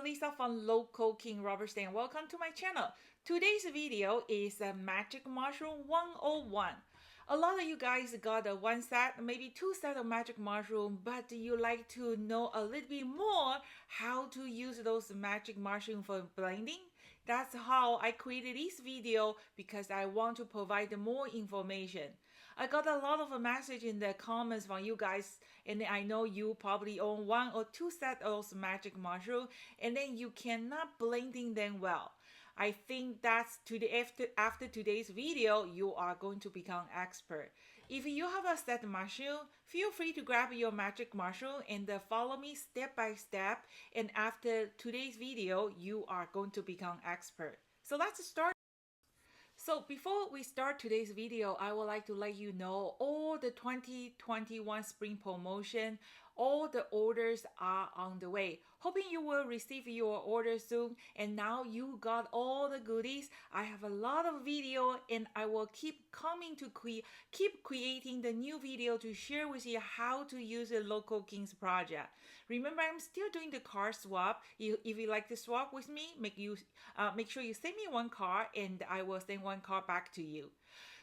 Lisa from Local King Rubber Stamp. Welcome to my channel. Today's video is a Magic Mushroom 101. A lot of you guys got a one set, maybe two sets of magic mushroom, but you like to know a little bit more how to use those magic mushroom for blending. That's how I created this video, because I want to provide more information. I got a lot of message in the comments from you guys, and I know you probably own one or two sets of those magic mushroom, and then you cannot blending them well. I think that's after today's video, you are going to become expert. If you have a set mushroom, feel free to grab your magic mushroom and follow me step by step. And after today's video, you are going to become expert. So let's start. So before we start today's video, I would like to let you know all the 2021 spring promotion, all the orders are on the way. Hoping you will receive your order soon. And now you got all the goodies. I have a lot of video, and I will keep coming to keep creating the new video to share with you how to use the Local Kings project. Remember, I'm still doing the card swap. If you like to swap with me, make sure you send me one card, and I will send one card back to you.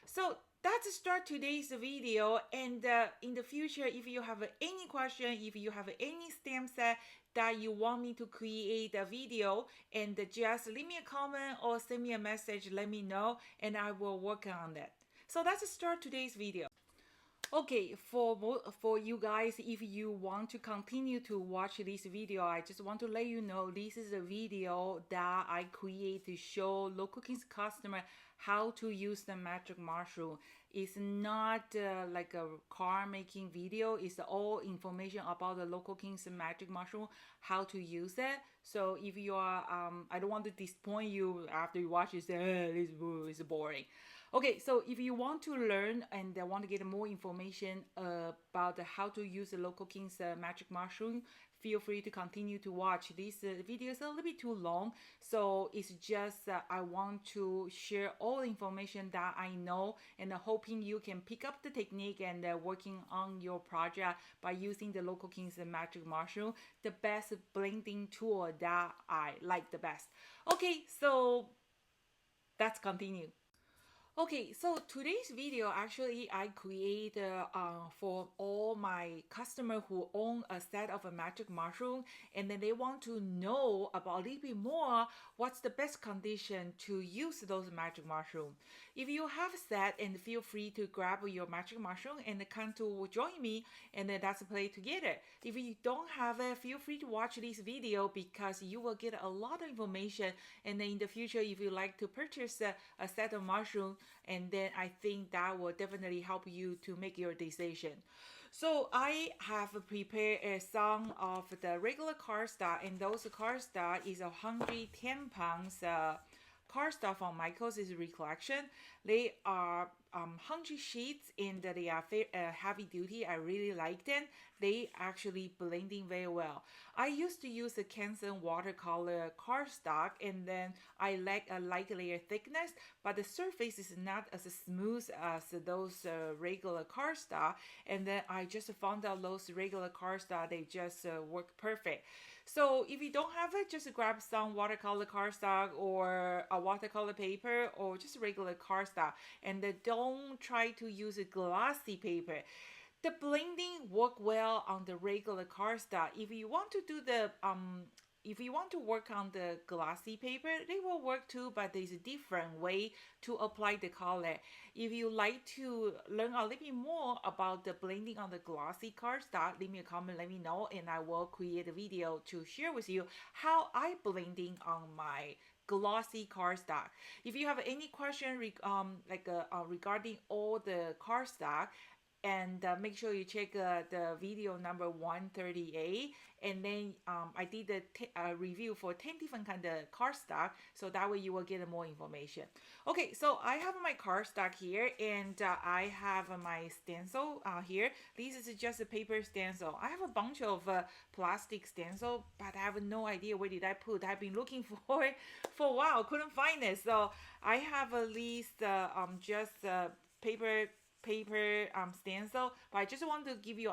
So let's start today's video. And in the future, if you have any question, if you have any stamp set that you want me to create a video, and just leave me a comment or send me a message, let me know, and I will work on that. So let's start today's video. Okay, for you guys, if you want to continue to watch this video, I just want to let you know this is a video that I create to show Local Kings customer how to use the magic mushroom. It's not like a car making video. It's all information about the Local Kings magic mushroom, how to use it. So if you are, I don't want to disappoint you after you watch it, say, this is boring. Okay, so if you want to learn and want to get more information about how to use the Local Kings magic mushroom, feel free to continue to watch. This video is a little bit too long, so it's just I want to share all the information that I know, and hoping you can pick up the technique and working on your project by using the Local Kings magic mushroom, the best blending tool that I like the best. Okay, so let's continue. Okay, so today's video actually I create for all my customers who own a set of a magic mushroom, and then they want to know about a little bit more what's the best condition to use those magic mushroom. If you have a set, and feel free to grab your magic mushroom and come to join me, and then let's play together. If you don't have it, feel free to watch this video, because you will get a lot of information. And then in the future, if you like to purchase a set of mushroom, and then I think that will definitely help you to make your decision. So I have prepared some of the regular cardstock, and those cardstock is 110 pounds cardstock from Michael's Recollection. They are 100 sheets, and they are heavy duty. I really like them. They actually blending very well. I used to use a Canson watercolor cardstock, and then I like a light layer thickness, but the surface is not as smooth as those regular cardstock. And then I just found out those regular cardstock, they just work perfect. So if you don't have it, just grab some watercolor cardstock or a watercolor paper, or just regular cardstock, and don't try to use a glossy paper. The blending work well on the regular cardstock. If you want to do the if you want to work on the glossy paper, they will work too, but there's a different way to apply the color. If you like to learn a little bit more about the blending on the glossy cardstock, leave me a comment, let me know, and I will create a video to share with you how I blending on my glossy cardstock. If you have any question regarding all the cardstock, and make sure you check the video number 138, and then I did a review for 10 different kind of cardstock, so that way you will get more information. Okay, so I have my cardstock here, and I have my stencil here. This is just a paper stencil. I have a bunch of plastic stencil, but I have no idea where did I put. I've been looking for it for a while, couldn't find it. So I have at least just paper stencil, but I just want to give you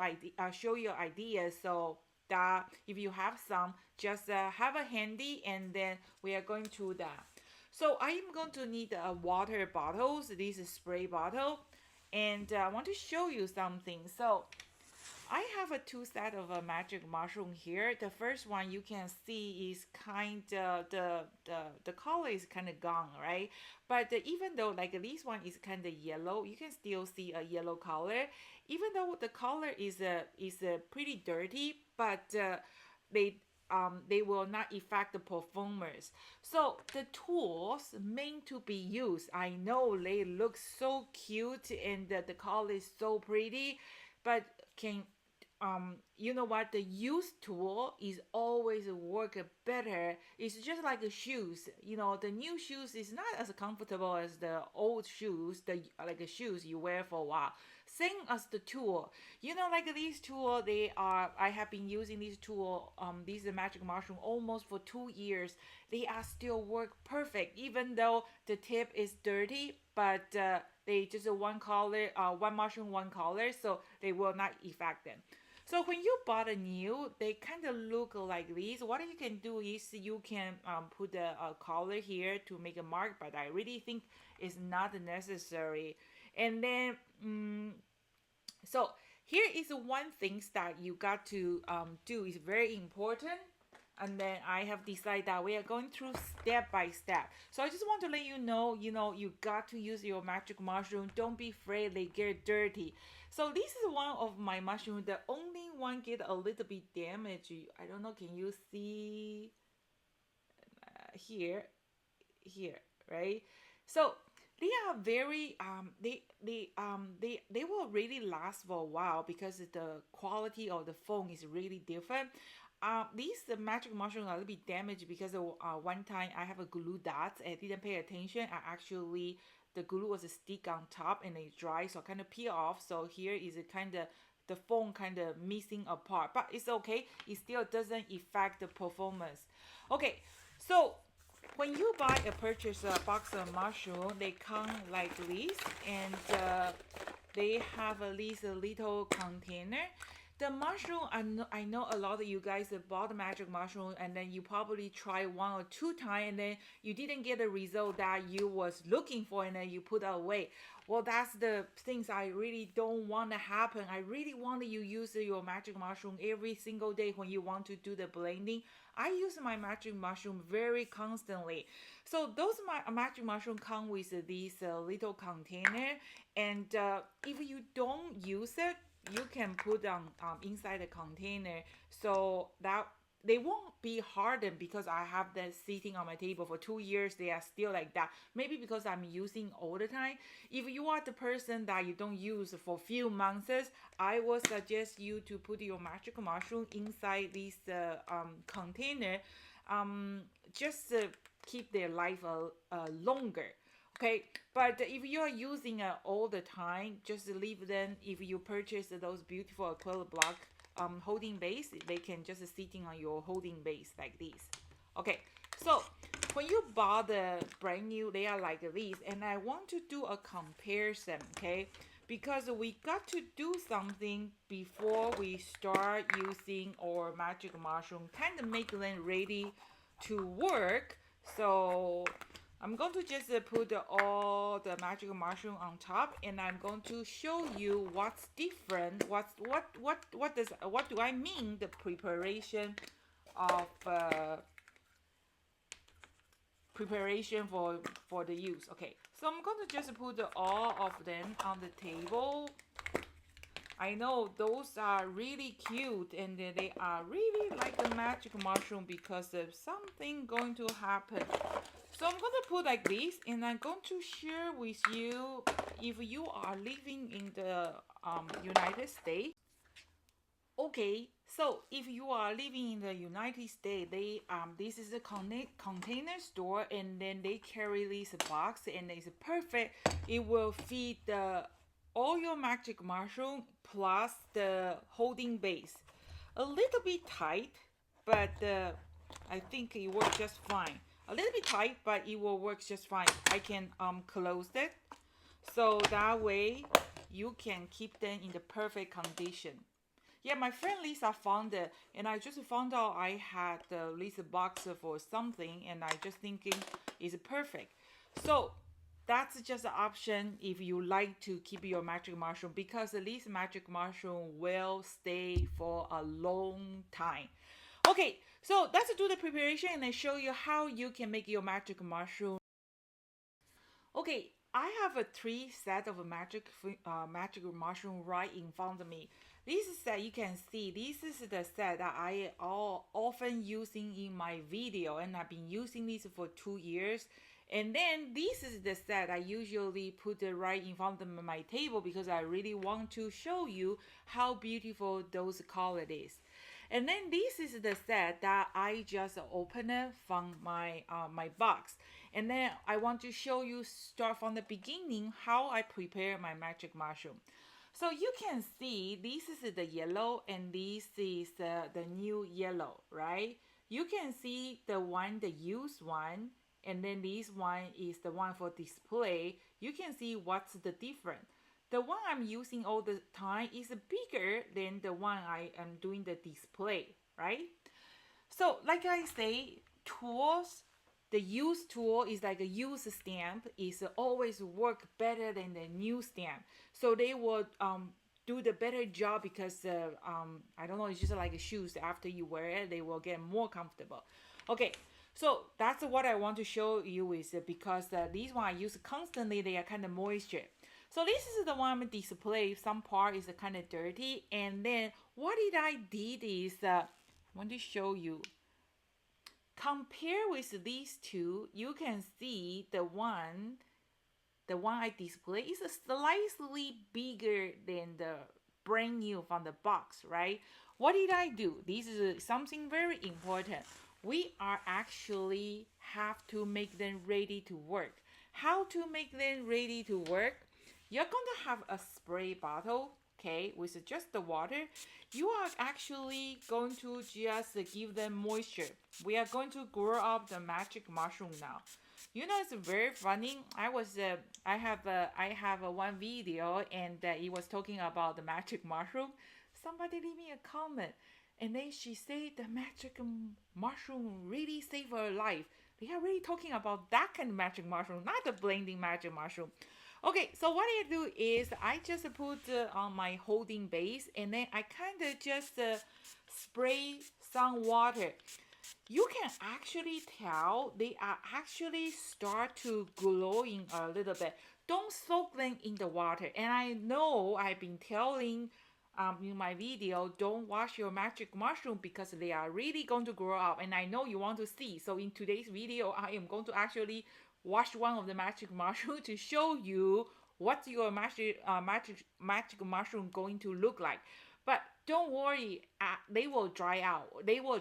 show you ideas. So that if you have some, just have a handy, and then we are going to that. So I am going to need water bottles. This is spray bottle, and I want to show you something. So I have a two set of a magic mushroom here. The first one you can see is kind of the color is kind of gone, right? But even though like this one is kind of yellow, you can still see a yellow color. Even though the color is pretty dirty, but they will not affect the performance. So the tools meant to be used, I know they look so cute and the color is so pretty, but can you know what, the used tool is always work better. It's just like the shoes, you know, the new shoes is not as comfortable as the old shoes, the like the shoes you wear for a while. Same as the tool, you know, like these tool, I have been using this tool, these magic mushroom almost for 2 years. They are still work perfect even though the tip is dirty, but they just one color, one mushroom one color, so they will not affect them. So when you bought a new, they kind of look like this. What you can do is you can put a color here to make a mark, but I really think it's not necessary. And then, so here is one thing that you got to do is very important. And then I have decided that we are going through step by step. So I just want to let you know, you got to use your magic mushroom. Don't be afraid they get dirty. So this is one of my mushroom. The only one get a little bit damaged. I don't know, can you see here, right? So they are very they will really last for a while because the quality of the foam is really different. These the magic mushroom are a little bit damaged because of, one time I have a glue dot. I didn't pay attention. I actually the glue was a stick on top and it dry, so I kind of peel off. So here is a kind of the foam kind of missing apart, but it's okay. It still doesn't affect the performance. Okay, so when you buy a purchase a box of mushroom, they come like this, and they have at least a little container. The mushroom, I know a lot of you guys have bought the magic mushroom and then you probably try 1 or 2 times and then you didn't get the result that you was looking for and then you put it away. Well, that's the things I really don't want to happen. I really want you use your magic mushroom every single day when you want to do the blending. I use my magic mushroom very constantly. So those magic mushroom come with this little container, and if you don't use it, you can put them inside the container so that they won't be hardened, because I have them sitting on my table for 2 years. They are still like that. Maybe because I'm using all the time. If you are the person that you don't use for few months, I would suggest you to put your magic mushroom inside this container, just to keep their life longer. Okay, but if you are using it all the time, just leave them. If you purchase those beautiful acrylic block holding base, they can just sitting on your holding base like this. Okay, so when you buy the brand new, they are like this, and I want to do a comparison, okay? Because we got to do something before we start using our magic mushroom, kind of make them ready to work. So I'm going to just put all the magic mushroom on top, and I'm going to show you what's different. What do I mean the preparation of preparation for the use. Okay, so I'm going to just put all of them on the table. I know those are really cute and they are really like the magic mushroom because there's something going to happen. So I'm going to put like this, and I'm going to share with you if you are living in the United States. Okay, so if you are living in the United States, they this is a container store, and then they carry this box, and it's perfect. It will feed all your magic mushroom plus the holding base. A little bit tight, but I think it works just fine. A little bit tight, but it will work just fine. I can close it, so that way you can keep them in the perfect condition. Yeah, my friend Lisa found it, and I just found out I had Lisa box for something, and I just thinking is perfect. So that's just an option if you like to keep your magic mushroom, because this magic mushroom will stay for a long time. Okay, so let's do the preparation and I show you how you can make your magic mushroom. Okay, I have a three set of magic mushroom right in front of me. This set you can see. This is the set that I often using in my video, and I've been using this for 2 years. And then this is the set I usually put it right in front of my table because I really want to show you how beautiful those color is. And then this is the set that I just opened it from my box. And then I want to show you start from the beginning how I prepare my magic mushroom. So you can see this is the yellow and this is the new yellow, right? You can see the used one, and then this one is the one for display. You can see what's the difference. The one I'm using all the time is bigger than the one I am doing the display, right? So like I say, tools, the used tool is like a used stamp is always work better than the new stamp. So they will do the better job because I don't know, it's just like shoes. After you wear it, they will get more comfortable. Okay, so that's what I want to show you is because these one I use constantly, they are kind of moisture. So this is the one I'm display. Some part is kind of dirty, and then what I did is I want to show you. Compare with these two, you can see the one I display is slightly bigger than the brand new from the box, right? What did I do? This is something very important. We are actually have to make them ready to work. How to make them ready to work? You're going to have a spray bottle, okay, with just the water. You are actually going to just give them moisture. We are going to grow up the magic mushroom now. You know, it's very funny. I have one video, and it was talking about the magic mushroom. Somebody leave me a comment, and then she said the magic mushroom really saved her life. They are really talking about that kind of magic mushroom, not the blending magic mushroom. Okay, so what I do is I just put on my holding base, and then I kind of just spray some water. You can actually tell they are actually start to glowing a little bit. Don't soak them in the water. And I know I've been telling in my video, don't wash your magic mushroom because they are really going to grow up. And I know you want to see. So in today's video, I am going to actually wash one of the magic mushroom to show you what your magic mushroom going to look like. But don't worry, they will dry out. They will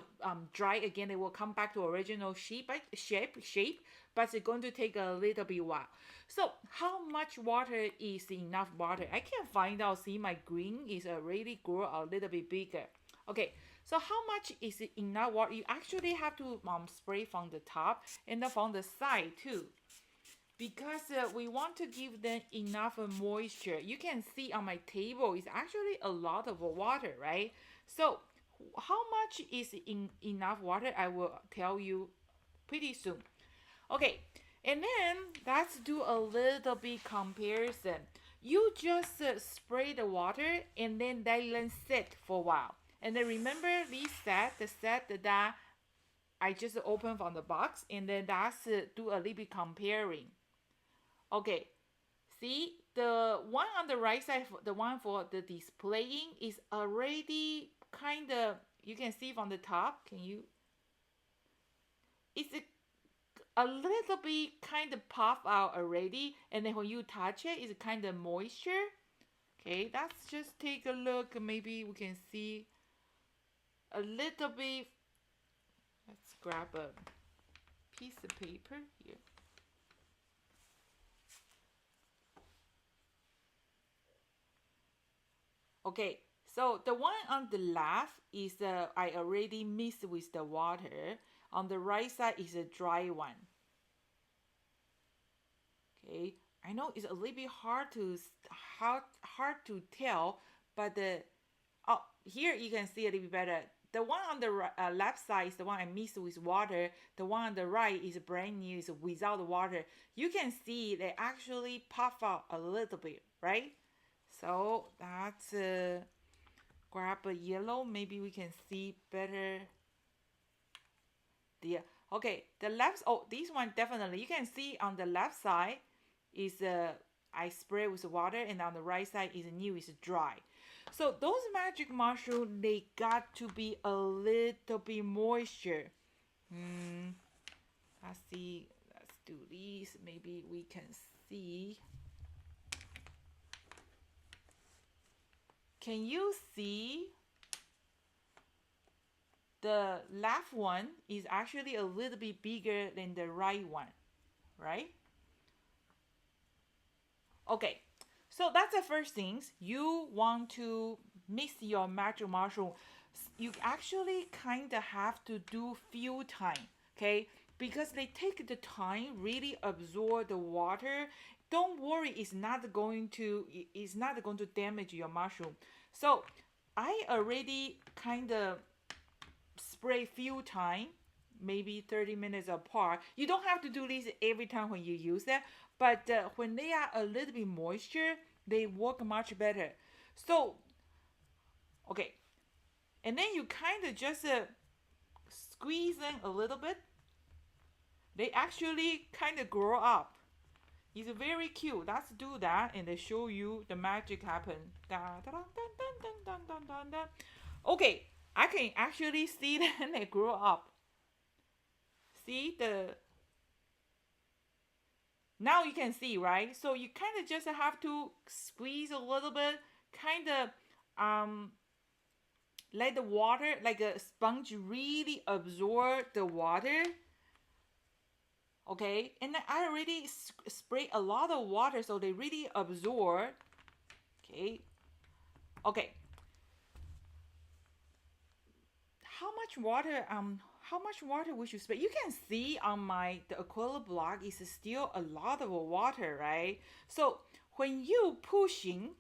dry again. They will come back to original shape, but it's going to take a little bit while. So how much water is enough water? I can find out. See, my green is already grow a little bit bigger. Okay, so how much is enough water? You actually have to spray from the top and then from the side too, because we want to give them enough moisture. You can see on my table is actually a lot of water, right? So how much is enough water? I will tell you pretty soon. Okay, and then let's do a little bit comparison. You just spray the water and then let them sit for a while. And then remember this set, the set that I just opened from the box, and then that's do a little bit comparing. Okay, see the one on the right side, the one for the displaying is already kind of, you can see from the top. Can you? It's a little bit kind of puff out already, and then when you touch it, it's kind of moisture. Okay, let's just take a look. Maybe we can see a little bit. Let's grab a piece of paper here. Okay, so the one on the left is I already mixed with the water. On the right side is a dry one. Okay, I know it's a little bit hard to tell, but oh, here you can see a little bit better. The one on the left side is the one I mixed with water. The one on the right is brand new, is without water. You can see they actually puff out a little bit, right? So that's grab a yellow. Maybe we can see better. Okay, the left. Oh, this one definitely. You can see on the left side is I spray with water, and on the right side is new, is dry. So those magic mushroom, they got to be a little bit moisture. Let's see. Let's do these. Maybe we can see. Can you see? The left one is actually a little bit bigger than the right one, right? Okay, so that's the first things. You want to mix your magic mushroom. You actually kind of have to do few time, okay? Because they take the time really absorb the water. Don't worry, it's not going to damage your mushroom. So I already kind of spray few time, maybe 30 minutes apart. You don't have to do this every time when you use it, but when they are a little bit moisture, they work much better. So, okay, and then you kind of just squeeze them a little bit. They actually kind of grow up. It's very cute. Let's do that and they show you the magic happen. Okay, I can actually see them they grow up. See the now you can see, right? So you kind of just have to squeeze a little bit, kind of let the water, like a sponge, really absorb the water. Okay, and then I already spray a lot of water, so they really absorb. Okay, okay. How much water we should spray? You can see on the acrylic block is still a lot of water, right? So when you pushing,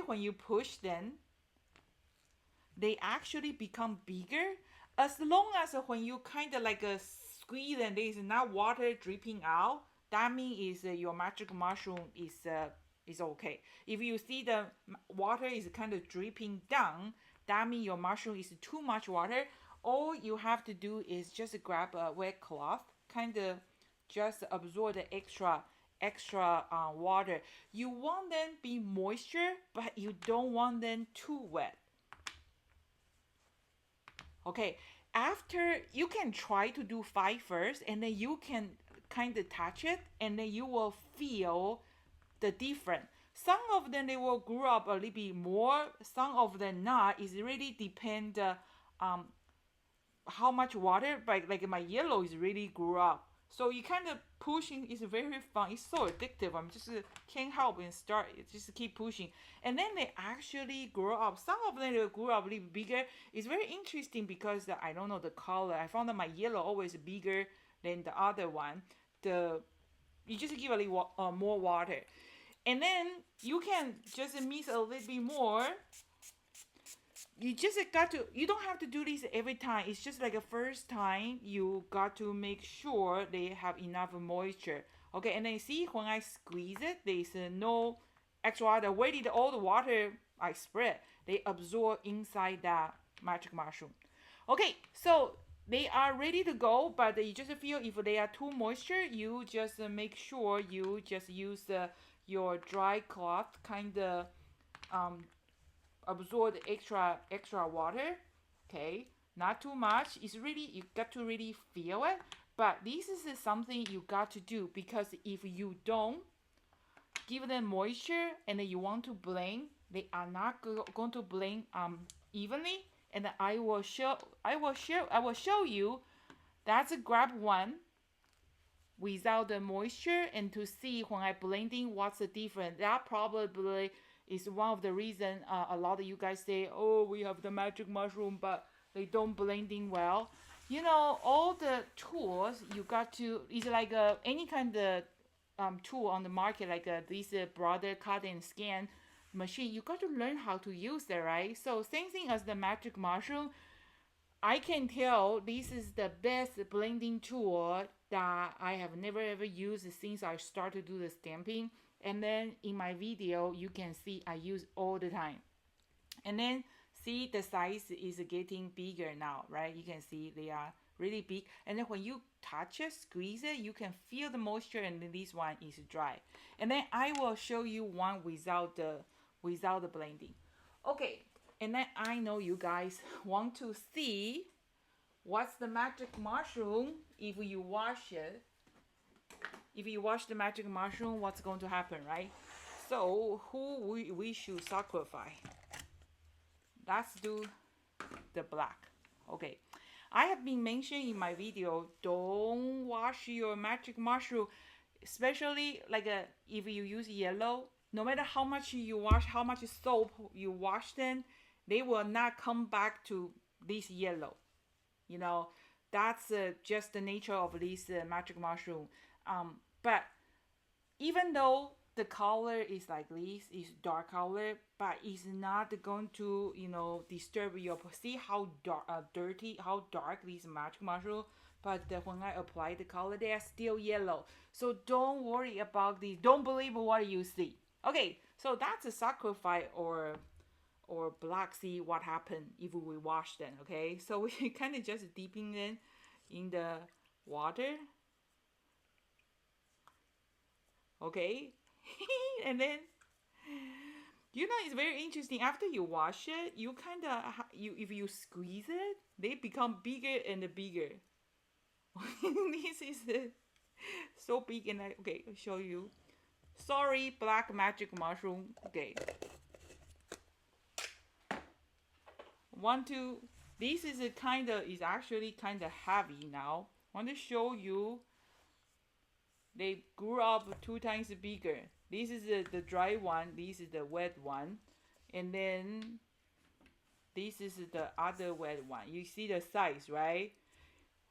when you push them, they actually become bigger. As long as when you kind of like squeeze and there is not water dripping out, that means your magic mushroom is okay. If you see the water is kind of dripping down, that means your mushroom is too much water. All you have to do is just grab a wet cloth, kind of just absorb the extra water. You want them be moisture, but you don't want them too wet. Okay, after you can try to do 5 first, and then you can kind of touch it, and then you will feel the difference. Some of them they will grow up a little bit more, some of them not. It really depend how much water, but like my yellow is really grew up. So you kind of pushing is very fun. It's so addictive. I'm just can't help and start. Just keep pushing, and then they actually grow up. Some of them they grew up a little bigger. It's very interesting because I don't know the color. I found that my yellow always bigger than the other one. You just give a little more water, and then you can just mix a little bit more. You just you don't have to do this every time. It's just like a first time you got to make sure they have enough moisture. Okay, and then see when I squeeze it, there's no extra water. Where did all the water I spread? They absorb inside that magic mushroom. Okay, so they are ready to go, but you just feel if they are too moisture, you just make sure you just use your dry cloth, kind of absorb the extra water. Okay, not too much. It's really, you got to really feel it, but this is something you got to do, because if you don't give them moisture and then you want to blend, they are not going to blend evenly. And I will show you. That's a grab one without the moisture, and to see when I blending what's the difference. That probably is one of the reason a lot of you guys say, oh, we have the magic mushroom, but they don't blending well. You know, all the tools you got to, is like any kind of tool on the market, like this brother cut and scan. machine, you got to learn how to use it, right? So same thing as the magic mushroom. I can tell this is the best blending tool that I have never ever used since I started to do the stamping. And then in my video, you can see I use all the time. And then see the size is getting bigger now, right? You can see they are really big. And then when you touch it, squeeze it, you can feel the moisture, and then this one is dry. And then I will show you one without the blending. Okay, and then I know you guys want to see what's the magic mushroom if you wash it. If you wash the magic mushroom, what's going to happen, right? So who we should sacrifice? Let's do the black. Okay, I have been mentioning in my video, don't wash your magic mushroom, especially like if you use yellow. No matter how much you wash, how much soap you wash them, they will not come back to this yellow. You know, that's just the nature of this magic mushroom. But even though the color is like this, is dark color, but it's not going to, disturb your, see how dirty, how dark this magic mushroom, but when I apply the color, they are still yellow. So don't worry about this. Don't believe what you see. Okay, so that's a sacrifice or black. See what happened if we wash them. Okay, so we kind of just dipping them in the water. Okay, and then it's very interesting. After you wash it, you kind of if you squeeze it, they become bigger and bigger. This is so big, and okay, I'll show you. Sorry, black magic mushroom. Okay, this is actually kind of heavy now. Want to show you. They grew up 2 times bigger. This is the dry one. This is the wet one, and then this is the other wet one. You see the size, right?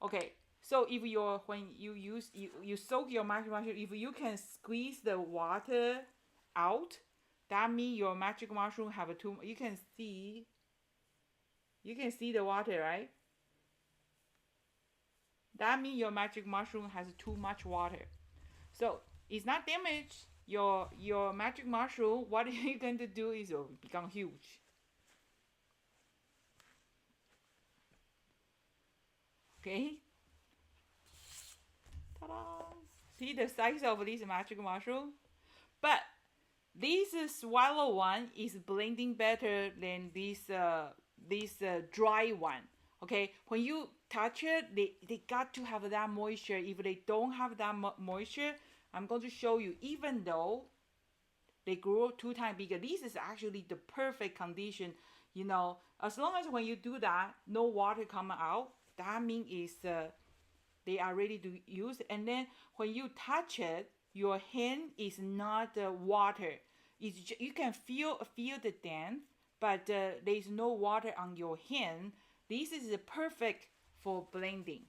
Okay. So if when you soak your magic mushroom, if you can squeeze the water out, that means your magic mushroom have too. You can see the water, right? That means your magic mushroom has too much water. So it's not damaged your magic mushroom. What you're going to do is become huge. Okay. Ta-da! See the size of this magic mushroom? But this swallow one is blending better than this dry one. Okay, when you touch it, they got to have that moisture. If they don't have that moisture, I'm going to show you, even though they grow 2 times bigger, this is actually the perfect condition. As long as when you do that, no water come out, that means they are ready to use. And then when you touch it, your hand is not water. You can feel the damp, but there is no water on your hand. This is perfect for blending.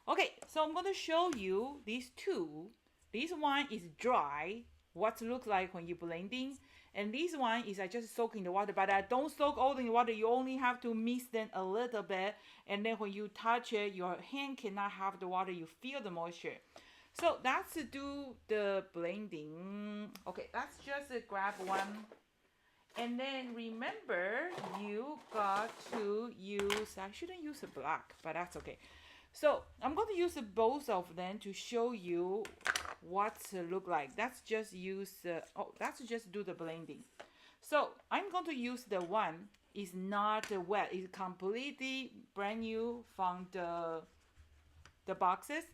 Okay, so I'm going to show you these two. This one is dry, what it looks like when you're blending. And this one is I just soak in the water, but I don't soak all in the water. You only have to mix them a little bit. And then when you touch it, your hand cannot have the water. You feel the moisture. So that's to do the blending. Okay, let's just grab one. And then remember, you got to use, I shouldn't use a black, but that's okay. So I'm going to use both of them to show you what it look like. Let's just use, let's just do the blending. So I'm going to use the one is not wet. It's completely brand new from the boxes,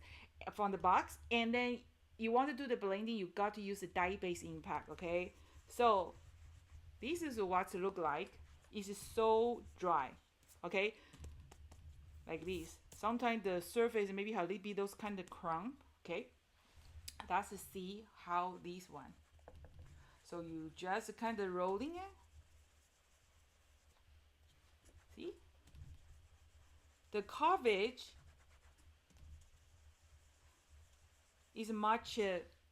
from the box. And then you want to do the blending, you got to use the dye-based impact, okay? So this is what it look like. It's so dry, okay? Like this. Sometimes the surface maybe have a little bit those kind of crumb, okay? Let's see how this one. So you just kind of rolling it. See? The coverage is much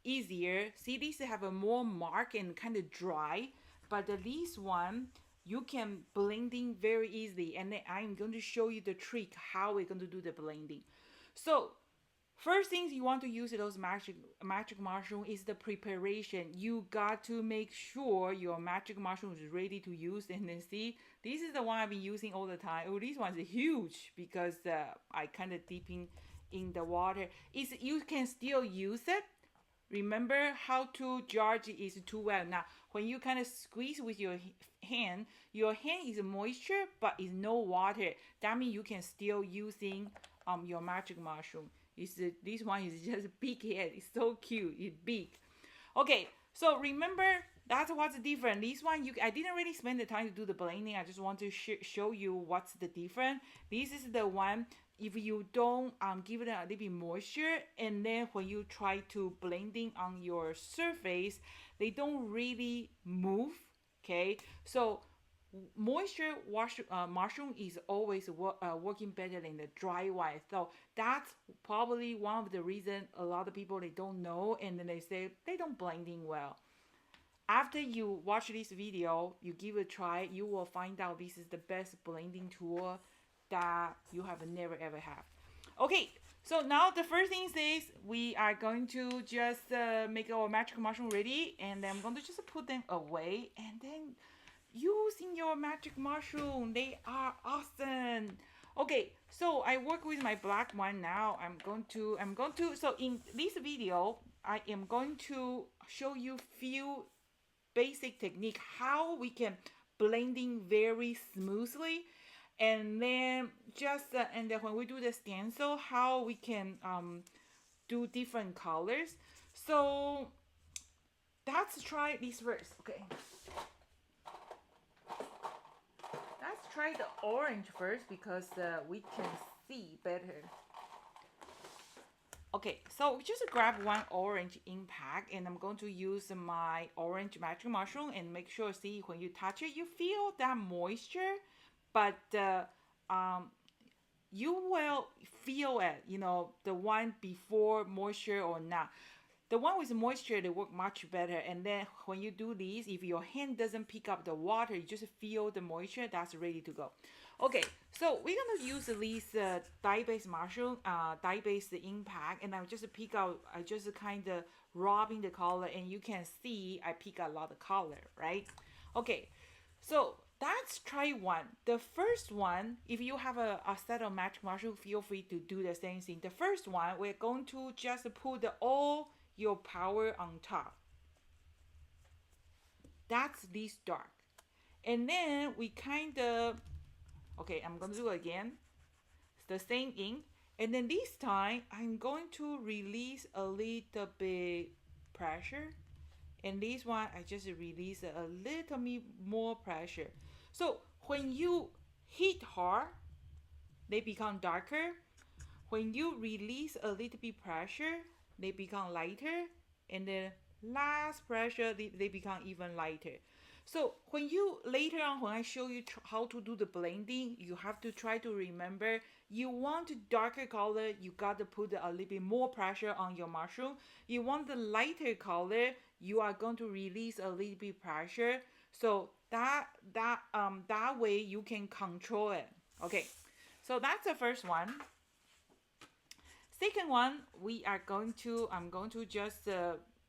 easier. See, these have a more mark and kind of dry. but this one you can blending very easily, and then I'm going to show you the trick how we're going to do the blending. So first things you want to use those magic mushroom is the preparation. You got to make sure your magic mushroom is ready to use. And then see, this is the one I've been using all the time. Oh, this one's huge because I kind of dipping in the water. You can still use it. Remember how to charge it is too well. Now, when you kind of squeeze with your hand is moisture, but is no water. That means you can still using your magic mushroom. This one is just big head. It's so cute. It's big. Okay, so remember that's what's different. This one I didn't really spend the time to do the blending. I just want to show you what's the difference. This is the one. If you don't give it a little bit moisture, and then when you try to blending on your surface, they don't really move. Okay, so moisture mushroom is always working better than the dry one. So that's probably one of the reasons a lot of people they don't know, and then they say they don't blending well. After you watch this video, you give it a try, you will find out this is the best blending tool that you have never ever have. Okay, so now the first thing is we are going to just make our magic mushroom ready, and then I'm going to just put them away, and then using your magic mushroom, they are awesome. Okay, so I work with my black one now. I'm going to so in this video I am going to show you few basic technique how we can blending very smoothly, and then and then when we do the stencil, how we can do different colors. So let's try this first. Okay, let's try the orange first because we can see better. Okay, so just grab one orange impact, and I'm going to use my orange magic mushroom and make sure, see, when you touch it, you feel that moisture, but you will feel it, you know, the one before moisture or not. The one with moisture, they work much better. And then when you do this, if your hand doesn't pick up the water, you just feel the moisture, that's ready to go. Okay, so we're gonna use this dye-based mushroom, dye-based impact, and I just pick out, I just kind of rubbing the color, and you can see I pick a lot of color, right? Okay, so let's try one. The first one, if you have a set of magic mushroom, feel free to do the same thing. The first one, we're going to just put all your power on top. That's this dark. And then we kind of, okay, I'm going to do it again. It's the same ink. And then this time, I'm going to release a little bit pressure. And this one, I just release a little bit more pressure. So when you hit hard, they become darker. When you release a little bit pressure, they become lighter. And then last pressure, they become even lighter. So when you, later on, when I show you how to do the blending, you have to try to remember, you want darker color, you got to put a little bit more pressure on your mushroom. You want the lighter color, you are going to release a little bit pressure. So that way you can control it. Okay, so that's the first one. Second one, I'm going to just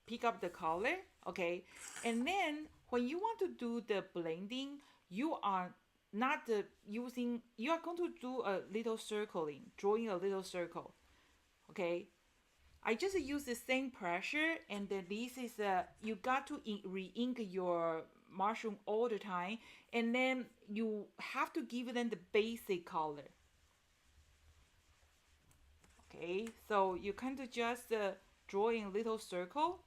pick up the color, okay? And then when you want to do the blending, you are not using, you are going to do a little circling, drawing a little circle, okay? I just use the same pressure, and then this is, you got to re-ink your mushroom all the time, and then you have to give them the basic color. Okay, so you kind of just drawing a little circle,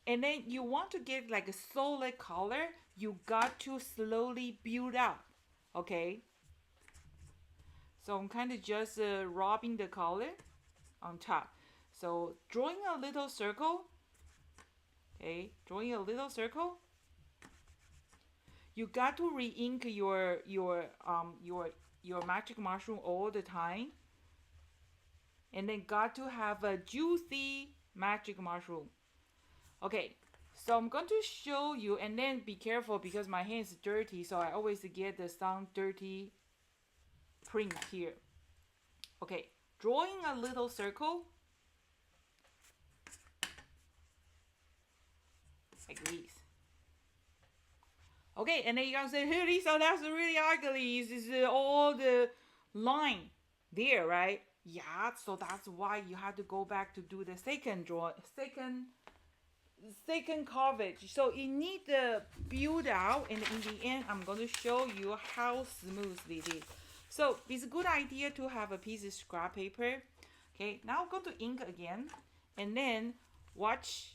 and then you want to get like a solid color, you got to slowly build up, okay? So I'm kind of just rubbing the color on top. So drawing a little circle, okay, drawing a little circle. You got to re-ink your magic mushroom all the time. And then got to have a juicy magic mushroom. Okay, So I'm going to show you, and then be careful because my hand is dirty, so I always get some dirty print here. Okay, drawing a little circle like this. Okay, and then you guys say, hey Lisa, that's really ugly. This is all the line there, right? Yeah, so that's why you have to go back to do the second coverage. So you need to build out, and in the end I'm going to show you how smoothly it is. So it's a good idea to have a piece of scrap paper. Okay, now go to ink again, and then watch.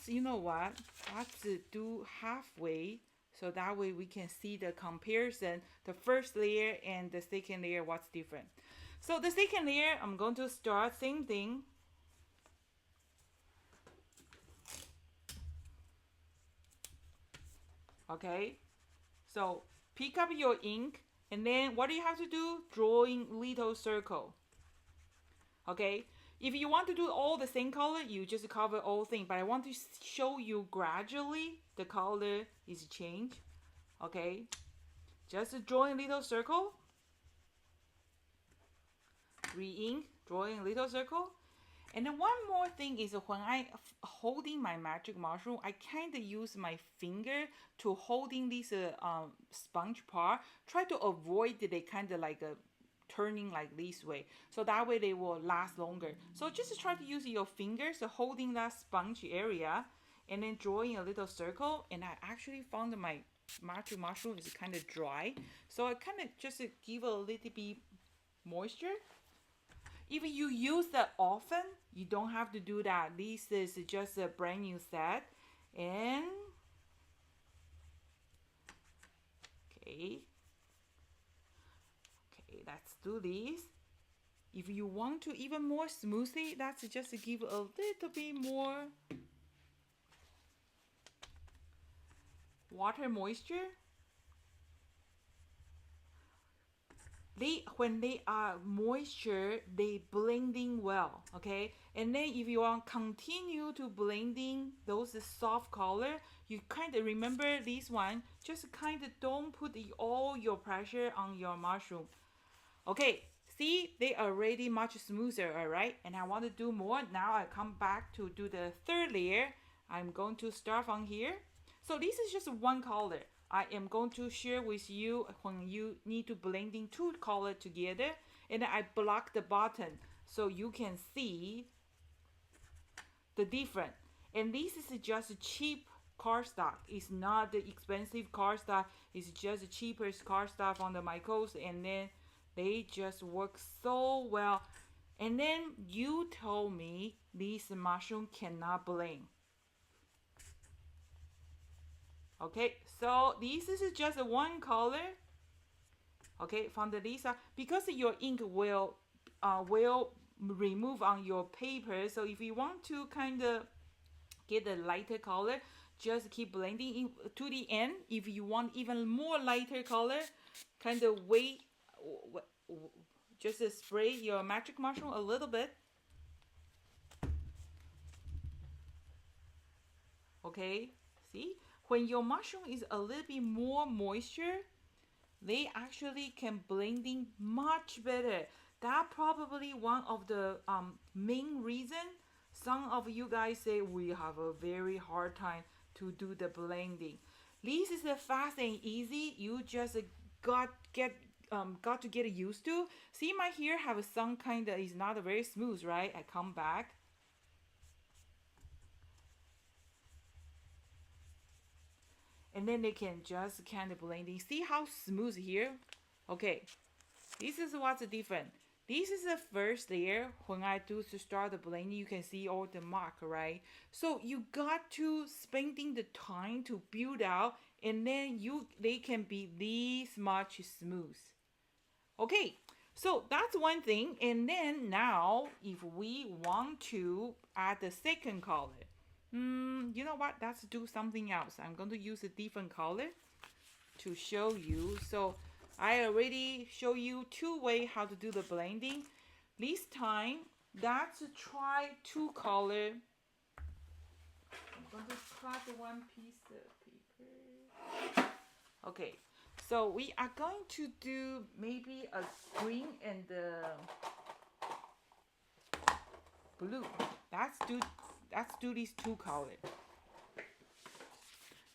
You know what, let's do halfway, so that way we can see the comparison, the first layer and the second layer, what's different. So the second layer, I'm going to start same thing. Okay, so pick up your ink, and then what do you have to do? Drawing little circle. Okay, if you want to do all the same color, you just cover all things, but I want to show you gradually the color is changed. Okay, just drawing little circle, re-ink, drawing little circle. And then one more thing is when I holding my magic mushroom, I kind of use my finger to holding this sponge part. Try to avoid they kind of like turning like this way, so that way they will last longer. So just try to use your fingers holding that sponge area, and then drawing a little circle. And I actually found my magic mushroom is kind of dry, so I kind of just give a little bit moisture. If you use that often, you don't have to do that. This is just a brand new set. And okay, let's do this. If you want to even more smoothly, that's just to give a little bit more water moisture. When they are moisture, they blending well. Okay, and then if you want continue to blending those soft color, you kind of remember this one, just kind of don't put all your pressure on your mushroom. Okay, see, they are already much smoother. All right, and I want to do more. Now I come back to do the third layer. I'm going to start from here. So this is just one color. I am going to share with you when you need to blending two colors together, and I block the bottom so you can see the difference. And this is just cheap cardstock. It's not the expensive cardstock. It's just the cheapest cardstock on the Michaels, and then they just work so well. And then you told me this mushroom cannot blend. Okay, so this is just one color. Okay, from the Lisa, because your ink will remove on your paper. So if you want to kind of get a lighter color, just keep blending in to the end. If you want even more lighter color, kind of wait, just spray your magic mushroom a little bit. Okay, see? When your mushroom is a little bit more moisture, they actually can blending much better. That probably one of the main reason some of you guys say we have a very hard time to do the blending. This is a fast and easy. You just got to get used to. See, my hair have some kind of is not very smooth, right? I come back. And then they can just kind of blending. See how smooth here? Okay, this is what's different. This is the first layer. When I do to start the blending, you can see all the mark, right? So you got to spending the time to build out, and then they can be this much smooth. Okay, so that's one thing. And then now, if we want to add the second color, you know what? Let's do something else. I'm going to use a different color to show you. So I already show you two ways how to do the blending. This time, let's try two color. going to cut one piece of paper. Okay, so we are going to do maybe a green and blue. Let's do these two colors.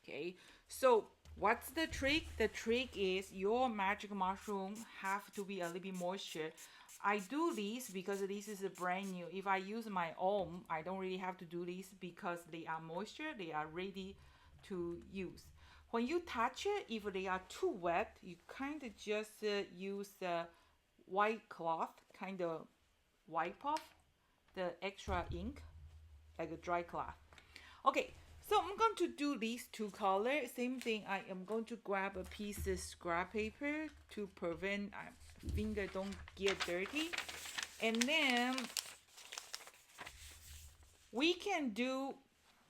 Okay, so what's the trick? The trick is your magic mushroom have to be a little bit moisture. I do this because this is a brand new. If I use my own, I don't really have to do this because they are moisture, they are ready to use. When you touch it, if they are too wet, you kind of just use the white cloth, kind of wipe off the extra ink, like a dry cloth. Okay, so I'm going to do these two colors. Same thing, I am going to grab a piece of scrap paper to prevent finger don't get dirty. And then we can do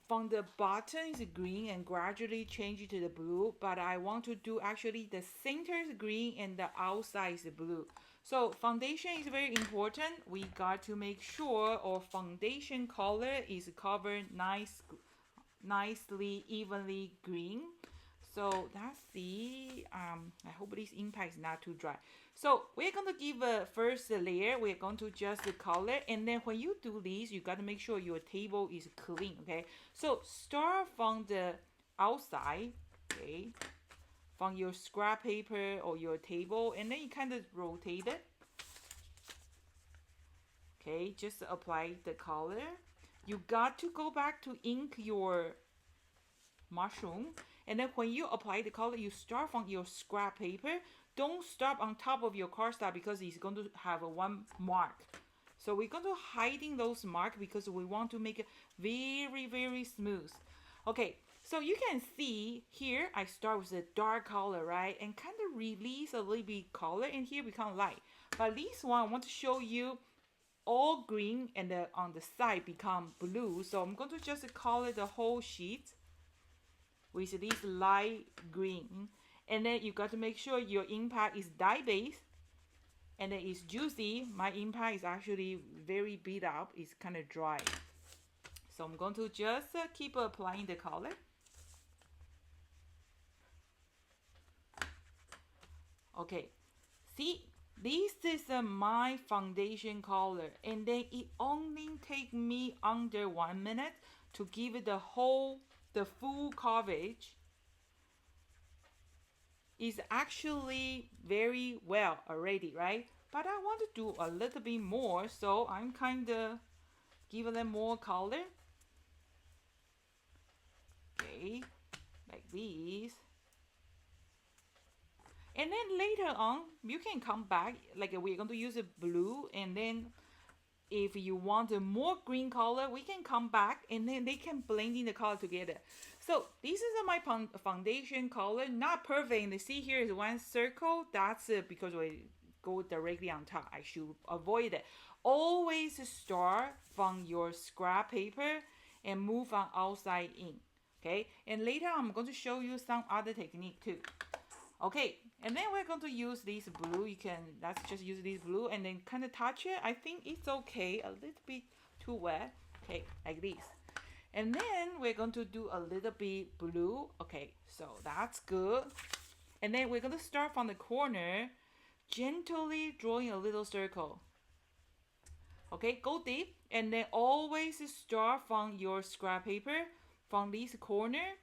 from the bottom is green and gradually change it to the blue, but I want to do actually the center is green and the outside is blue. So foundation is very important. We got to make sure our foundation color is covered nicely, evenly green. So that's the, I hope this impact is not too dry. So we're going to give a first layer. We're going to just color. And then when you do this, you got to make sure your table is clean, okay? So start from the outside, okay? From your scrap paper or your table. And then you kind of rotate it. Okay, just apply the color. You got to go back to ink your mushroom. And then when you apply the color, you start from your scrap paper. Don't stop on top of your cardstock because it's going to have a one mark. So we're going to hiding those marks because we want to make it very, very smooth. Okay, so you can see here, I start with a dark color, right? And kind of release a little bit color and here become light. But this one, I want to show you all green and on the side become blue. So I'm going to just color the whole sheet with this light green. And then you got to make sure your impact is dye based and then it's juicy. My impact is actually very beat up. It's kind of dry. So I'm going to just keep applying the color. Okay, see, this is my foundation color, and then it only take me under 1 minute to give it the full coverage. Is actually very well already, right? But I want to do a little bit more, so I'm kind of giving them more color. Okay, like this. And then later on, you can come back, like we're going to use a blue, and then if you want a more green color, we can come back and then they can blend in the color together. So this is my foundation color, not perfect. And see here is one circle. That's because we go directly on top. I should avoid it. Always start from your scrap paper and move on outside in. Okay, and later I'm going to show you some other technique too. Okay, and then we're going to use this blue. Let's just use this blue and then kind of touch it. I think it's okay, a little bit too wet. Okay, like this. And then we're going to do a little bit blue. Okay, so that's good. And then we're going to start from the corner, gently drawing a little circle. Okay, go deep. And then always start from your scrap paper, from this corner.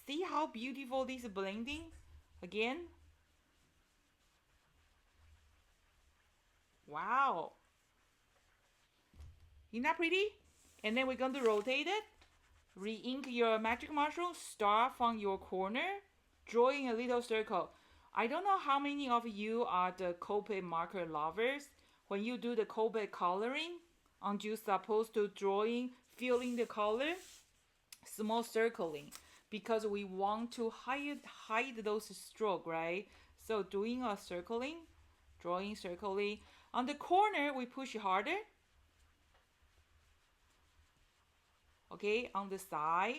See how beautiful this blending? Again. Wow. Isn't that pretty? And then we're going to rotate it. Re-ink your magic mushroom. Start from your corner, drawing a little circle. I don't know how many of you are the Copic marker lovers. When you do the Copic coloring, aren't you supposed to filling the color? Small circling. Because we want to hide those strokes, right? So doing a circling, drawing circling. On the corner, we push harder. Okay, on the side.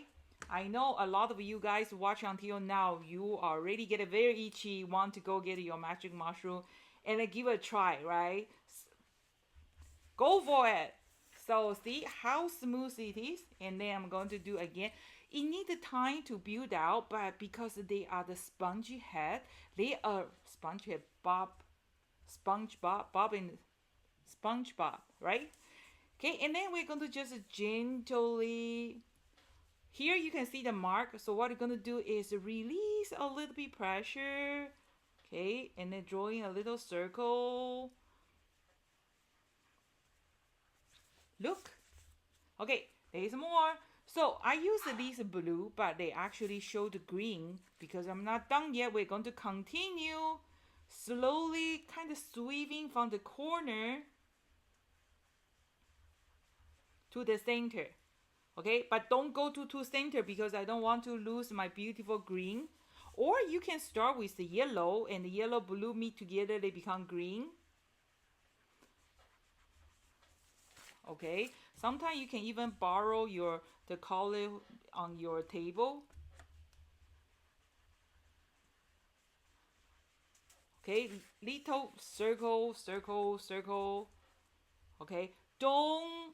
I know a lot of you guys watch until now, you already get very itchy, want to go get your magic mushroom and give it a try, right? Go for it. So see how smooth it is, and then I'm going to do again. It needs time to build out, but because they are the spongy head, they are sponge head Bob, Bob and SpongeBob, right? Okay, and then we're going to just gently. Here you can see the mark. So what you're going to do is release a little bit pressure. Okay, and then drawing a little circle. Look. Okay, there's more. So I use this blue, but they actually show the green because I'm not done yet. We're going to continue slowly kind of sweeping from the corner to the center. Okay, but don't go to center because I don't want to lose my beautiful green. Or you can start with the yellow, and the yellow blue meet together, they become green. Okay, sometimes you can even borrow the color on your table. Okay, little circle, circle, circle. Okay, don't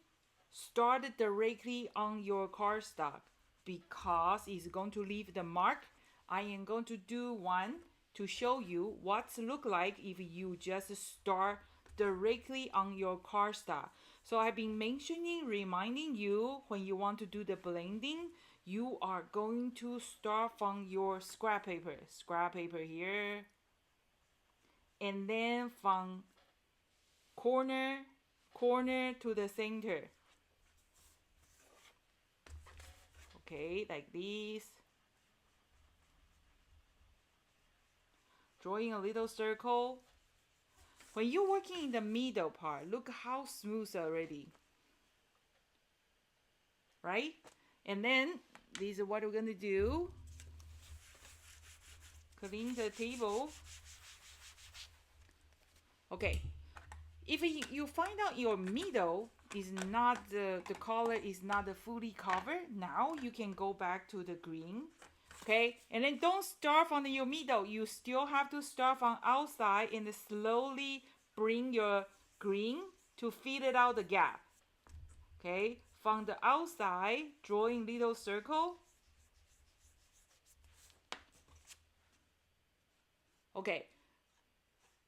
start directly on your cardstock because it's going to leave the mark. I am going to do one to show you what's look like if you just start directly on your cardstock. So I've been reminding you when you want to do the blending, you are going to start from your scrap paper here, and then from corner to the center. Okay, like this. Drawing a little circle. When you're working in the middle part, look how smooth already. Right? And then this is what we're going to do. Clean the table. Okay. If you find out your middle is not the color is not fully covered, now you can go back to the green. Okay, and then don't start from your middle. You still have to start from outside and slowly bring your green to fill it out the gap. Okay, from the outside, drawing little circle. Okay,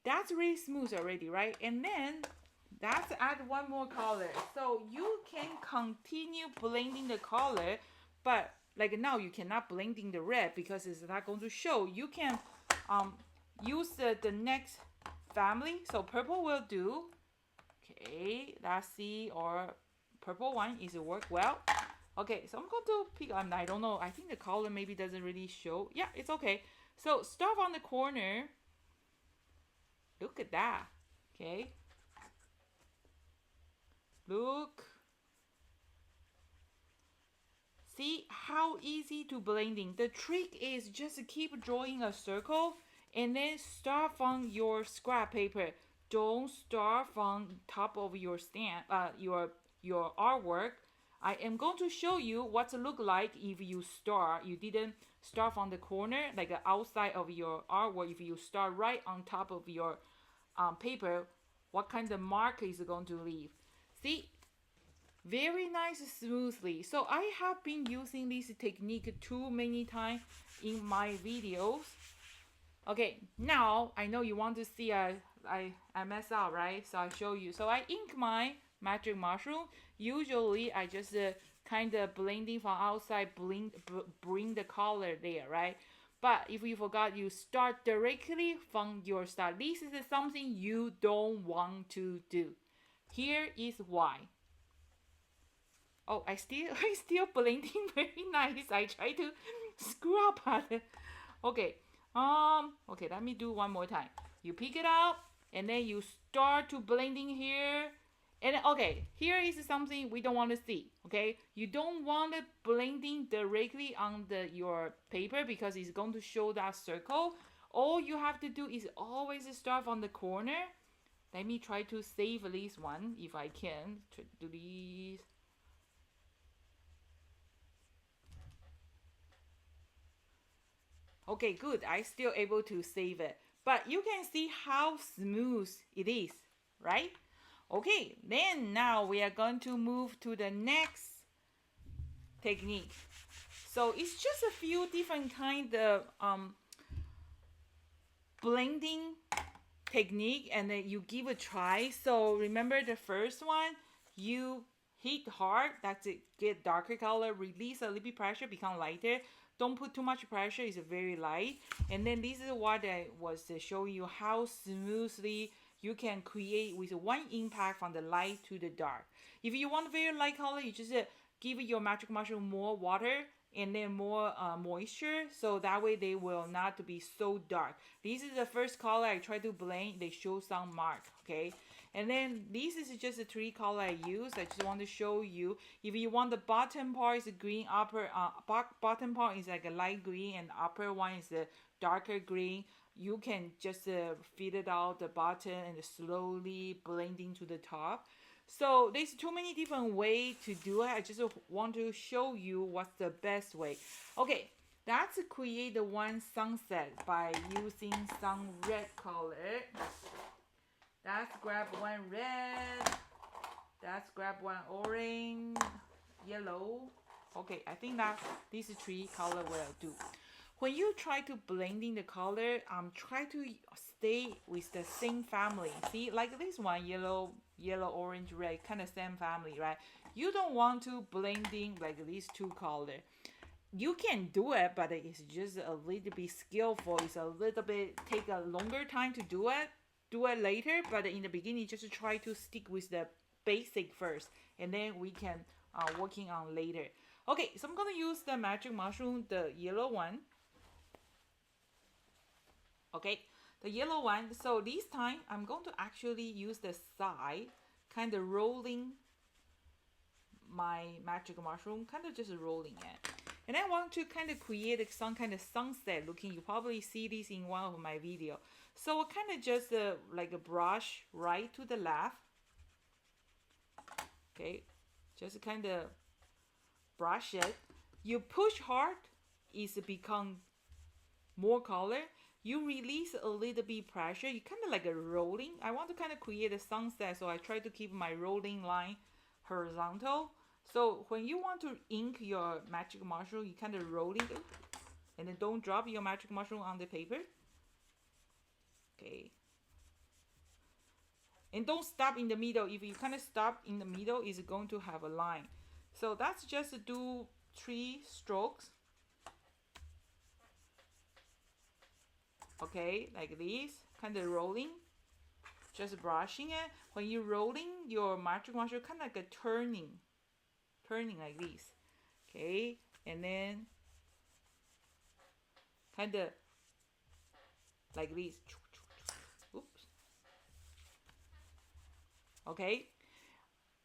that's really smooth already, right? And then let's add one more color. So you can continue blending the color, but like now you cannot blend in the red because it's not going to show. You can use the next family. So purple will do. Okay, let's see, or purple one is work well. Okay, so I'm going to pick, I don't know, I think the color maybe doesn't really show. Yeah, it's okay. So start on the corner. Look at that. Okay. Look. See how easy to blending. The trick is just keep drawing a circle and then start from your scrap paper. Don't start from top of your stand, your artwork. I am going to show you what it look like if you didn't start from the corner, like the outside of your artwork. If you start right on top of your paper, what kind of mark is going to leave? See, very nice, smoothly. So I have been using this technique too many times in my videos. Okay, now I know you want to see I mess up, right? So I show you. So I ink my magic mushroom. Usually I just kind of blending from outside, bring the color there, right? But if you forgot, you start directly from your start. This is something you don't want to do. Here is why. Oh, I still blending very nice. I try to screw up at it. Okay. Okay, let me do one more time. You pick it up and then you start to blending here. And okay, here is something we don't want to see. Okay, you don't want it blending directly on your paper because it's going to show that circle. All you have to do is always start from the corner. Let me try to save this one if I can. Try to do this. Okay, good. I still able to save it. But you can see how smooth it is, right? Okay, then now we are going to move to the next technique. So it's just a few different kind of blending technique, and then you give a try. So remember the first one, you hit hard, that's it, get darker color, release a little bit pressure, become lighter. Don't put too much pressure, it's very light. And then this is what I was showing you, how smoothly you can create with one impact from the light to the dark. If you want very light color, you just give your magic mushroom more water and then more moisture, so that way they will not be so dark. This is the first color I try to blend, they show some mark, okay? And then this is just the three color I use. I just want to show you, if you want the bottom part is green, upper bottom part is like a light green, and upper one is a darker green, you can just feed it out the bottom and slowly blending to the top. So there's too many different ways to do it. I just want to show you what's the best way. Okay, let's create the one sunset by using some red color. Let's grab one red. Let's grab one orange, yellow. Okay, I think that these three color will do. When you try to blending the color, try to stay with the same family. See, like this one, yellow, orange, red, kind of same family, right? You don't want to blending like these two color. You can do it, but it's just a little bit skillful. It's a little bit take a longer time to do it. Do it later, but in the beginning, just try to stick with the basic first, and then we can working on later. Okay, so I'm gonna use the magic mushroom, the yellow one. Okay, the yellow one. So this time I'm going to actually use the side, kind of rolling my magic mushroom, kind of just rolling it. And I want to kind of create some kind of sunset looking. You probably see this in one of my video. So I kind of just like a brush right to the left. Okay, just kind of brush it. You push hard, it's become more color. You release a little bit pressure, you kind of like a rolling. I want to kind of create a sunset, so I try to keep my rolling line horizontal. So when you want to ink your magic mushroom, you kind of rolling it, and then don't drop your magic mushroom on the paper. Okay. And don't stop in the middle. If you kind of stop in the middle, it's going to have a line. So that's just do 3 strokes. Okay, like this, kind of rolling, just brushing it. When you're rolling your magic mushroom, kind of like a turning like this. Okay, and then kind of like this. Oops. Okay,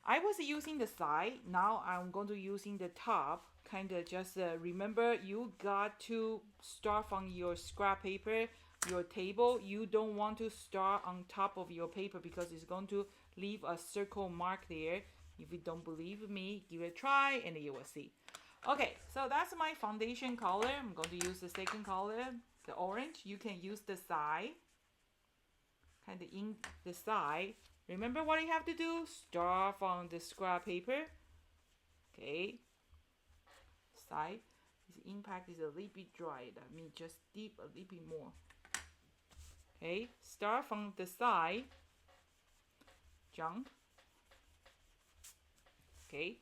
I was using the side. Now I'm going to using the top. Kind of just remember, you got to start from your scrap paper, your table. You don't want to start on top of your paper because it's going to leave a circle mark there. If you don't believe me, give it a try and you will see. Okay, so that's my foundation color. I'm going to use the second color, the orange. You can use the side, kind of in the side. Remember what you have to do? Start from the scrap paper. Okay. Side. This impact is a little bit dry. That means just dip a little bit more. Okay. Start from the side. Jump. Okay.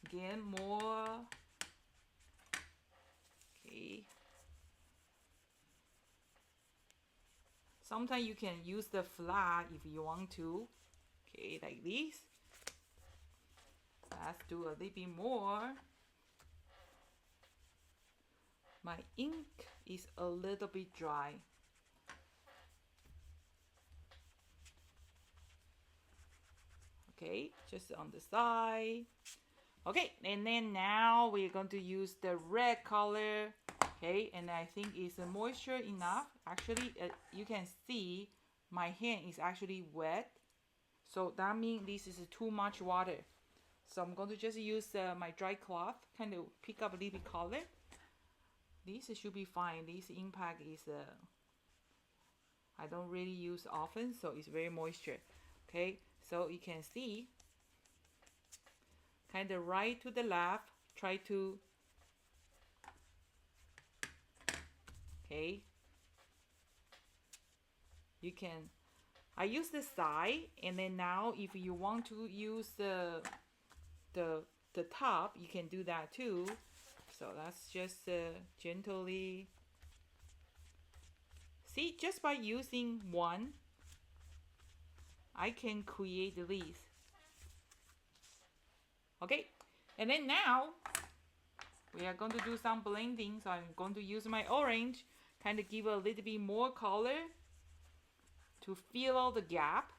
Again, more. Okay. Sometimes you can use the flat if you want to. Okay, like this. Let's do a little bit more. My ink is a little bit dry. Okay, just on the side. Okay, and then now we're going to use the red color. Okay, and I think it's moisture enough. Actually, you can see my hand is actually wet. So that means this is too much water. So I'm going to just use my dry cloth, kind of pick up a little bit color. This should be fine. This impact is, I don't really use often, so it's very moisture. Okay, so you can see kind of right to the left, try to, okay, you can, I use the side, and then now if you want to use the top, you can do that too. So that's just gently, see, just by using one, I can create these. Okay, and then now we are going to do some blending. So I'm going to use my orange, kind of give a little bit more color to fill out the gap.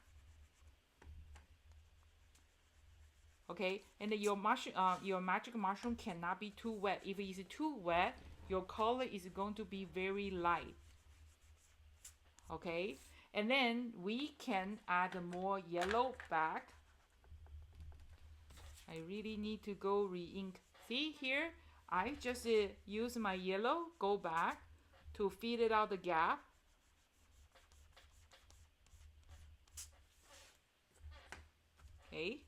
Okay, and then your magic mushroom cannot be too wet. If it is too wet, your color is going to be very light. Okay, and then we can add more yellow back. I really need to go re-ink. See here, I just use my yellow, go back to fill it out the gap. Okay.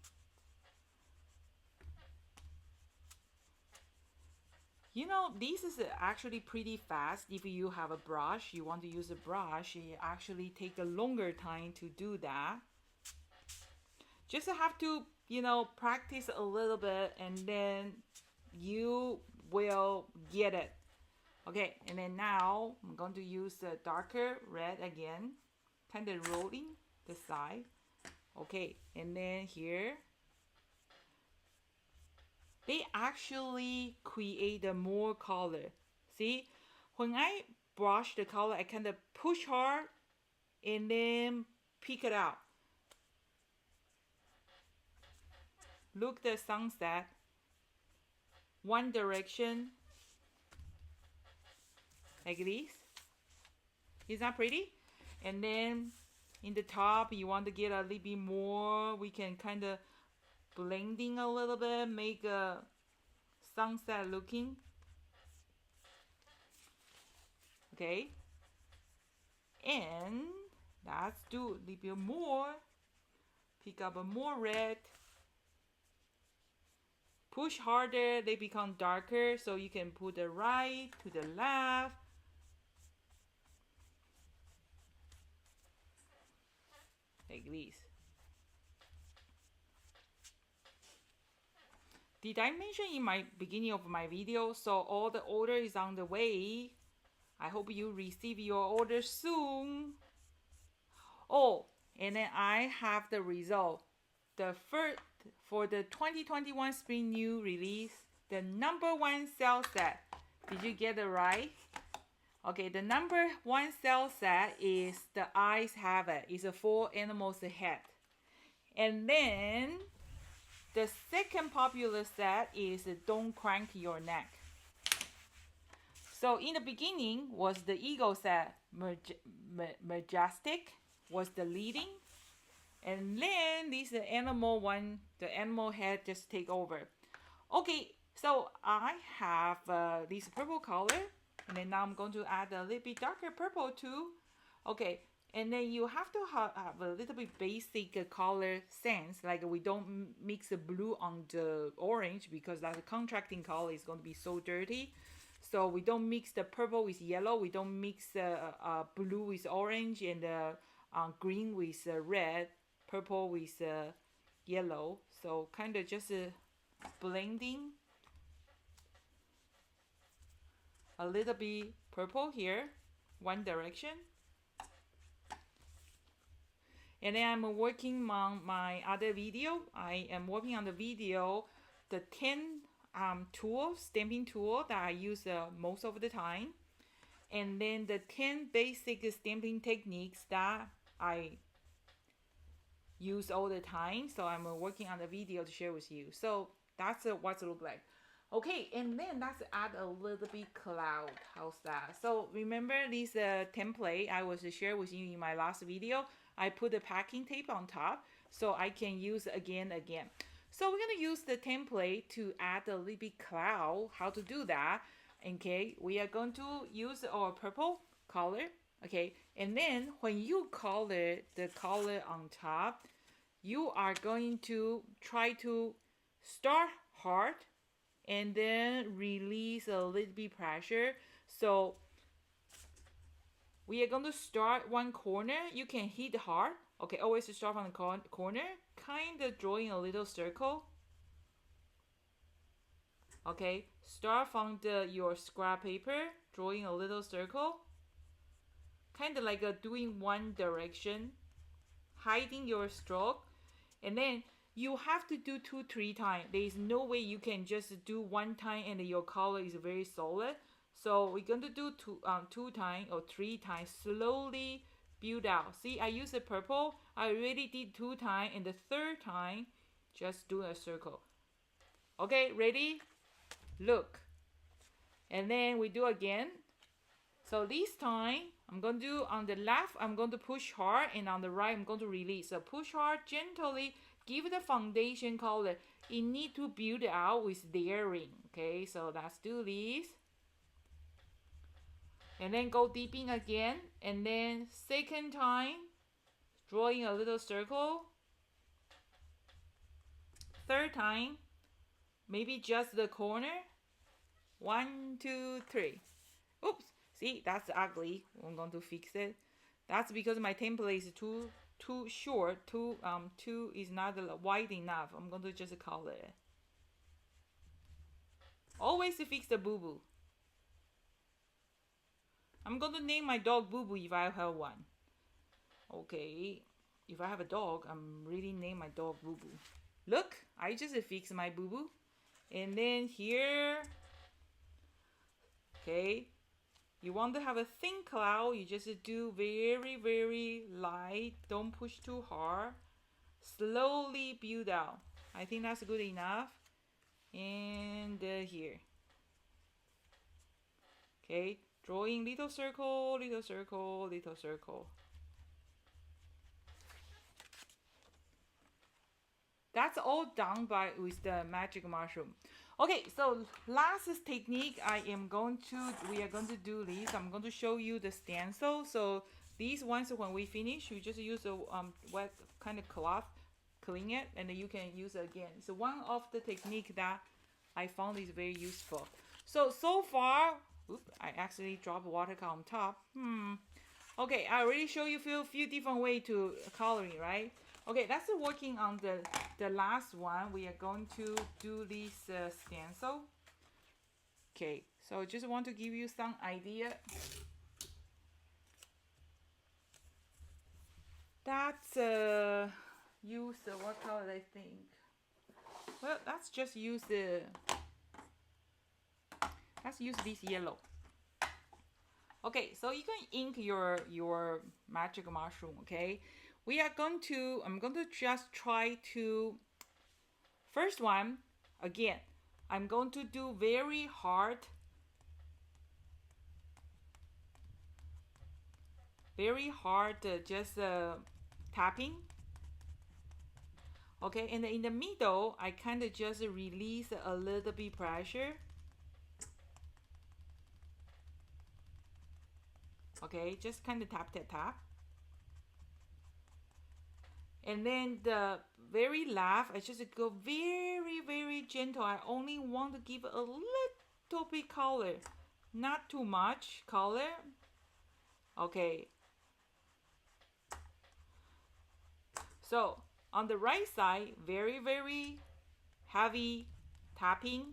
You know, this is actually pretty fast. If you have a brush, you want to use a brush, it actually take a longer time to do that. Just have to, you know, practice a little bit, and then you will get it. Okay, and then now I'm going to use the darker red again, kind of rolling the side. Okay, and then here, they actually create a more color. See, when I brush the color, I kind of push hard and then pick it out. Look the sunset, one direction, like this. Is that pretty? And then in the top, you want to get a little bit more, we can kind of blending a little bit, make a sunset looking. Okay, and let's do a little bit more, pick up a more red, push harder, they become darker, so you can put the right to the left. Like this. Did I mention in my beginning of my video, so all the order is on the way. I hope you receive your order soon. Oh, and then I have the result. The first, for the 2021 Spring New release, the #1 sale set. Did you get it right? Okay, the #1 sale set is The Eyes Have It. It's a 4 animals head. And then the second popular set is Don't Crank Your Neck. So in the beginning was the eagle set, Majestic was the leading. And then this animal one, the animal head just take over. Okay, so I have this purple color. And then now I'm going to add a little bit darker purple too. Okay, and then you have to have a little bit basic color sense. Like we don't mix the blue on the orange because that contracting color is going to be so dirty. So we don't mix the purple with yellow. We don't mix blue with orange, and green with red, purple with yellow. So kind of just blending a little bit purple here, one direction. And then I'm working on my other video. I am working on the video, the 10 stamping tool that I use most of the time. And then the 10 basic stamping techniques that I use all the time. So I'm working on the video to share with you. So that's what it looks like. Okay, and then let's add a little bit cloud. How's that? So remember this template I was share with you in my last video. I put the packing tape on top so I can use again. So we're gonna use the template to add a little bit cloud. How to do that? Okay, we are going to use our purple color Okay, and then when you color the color on top, you are going to try to start hard and then release a little bit pressure. So we are going to start one corner. You can hit hard. Okay, always start from the corner, kind of drawing a little circle. Okay, start from your scrap paper, drawing a little circle, kind of like doing one direction, hiding your stroke, and then you have to do 2-3 times. There is no way you can just do one time and your color is very solid. So we're going to do two times or 3 times, slowly build out. See, I use the purple. I already did 2 times, and the 3rd time, just do a circle. Okay, ready? Look. And then we do again. So this time, I'm going to do on the left, I'm going to push hard, and on the right, I'm going to release. So push hard, gently, give the foundation color. You need to build it out with daring. Okay, so let's do this. And then go deep in again. And then 2nd time, drawing a little circle. 3rd time, maybe just the corner. 1, 2, 3. Oops. See, that's ugly. I'm going to fix it. That's because my template is too short. Too is not wide enough. I'm going to just color it. Always fix the boo boo. I'm going to name my dog Boo Boo if I have one. Okay, if I have a dog, I'm really name my dog Boo Boo. Look, I just fixed my boo boo, and then here. Okay. You want to have a thin cloud, you just do very, very light. Don't push too hard. Slowly build out. I think that's good enough. And here. Okay, drawing little circle, little circle, little circle. That's all done with the magic mushroom. Okay, so last technique we are going to do this. I'm going to show you the stencil. So these ones, when we finish, you just use a wet kind of cloth, clean it, and then you can use it again. So one of the technique that I found is very useful. So far, oops, I actually dropped water on top. Okay, I already show you a few different ways to coloring, right? Okay, that's working on the last one. We are going to do this stencil. Okay, so just want to give you some idea. That's use what color I think. Well, let's just use let's use this yellow. Okay, so you can ink your magic mushroom. Okay. I'm going to just try to, first one, again, I'm going to do very hard, just tapping. Okay, and in the middle, I kind of just release a little bit pressure. Okay, just kind of tap, tap, tap. And then the very left, I just go very, very gentle. I only want to give a little bit color, not too much color. Okay. So on the right side, very, very heavy tapping,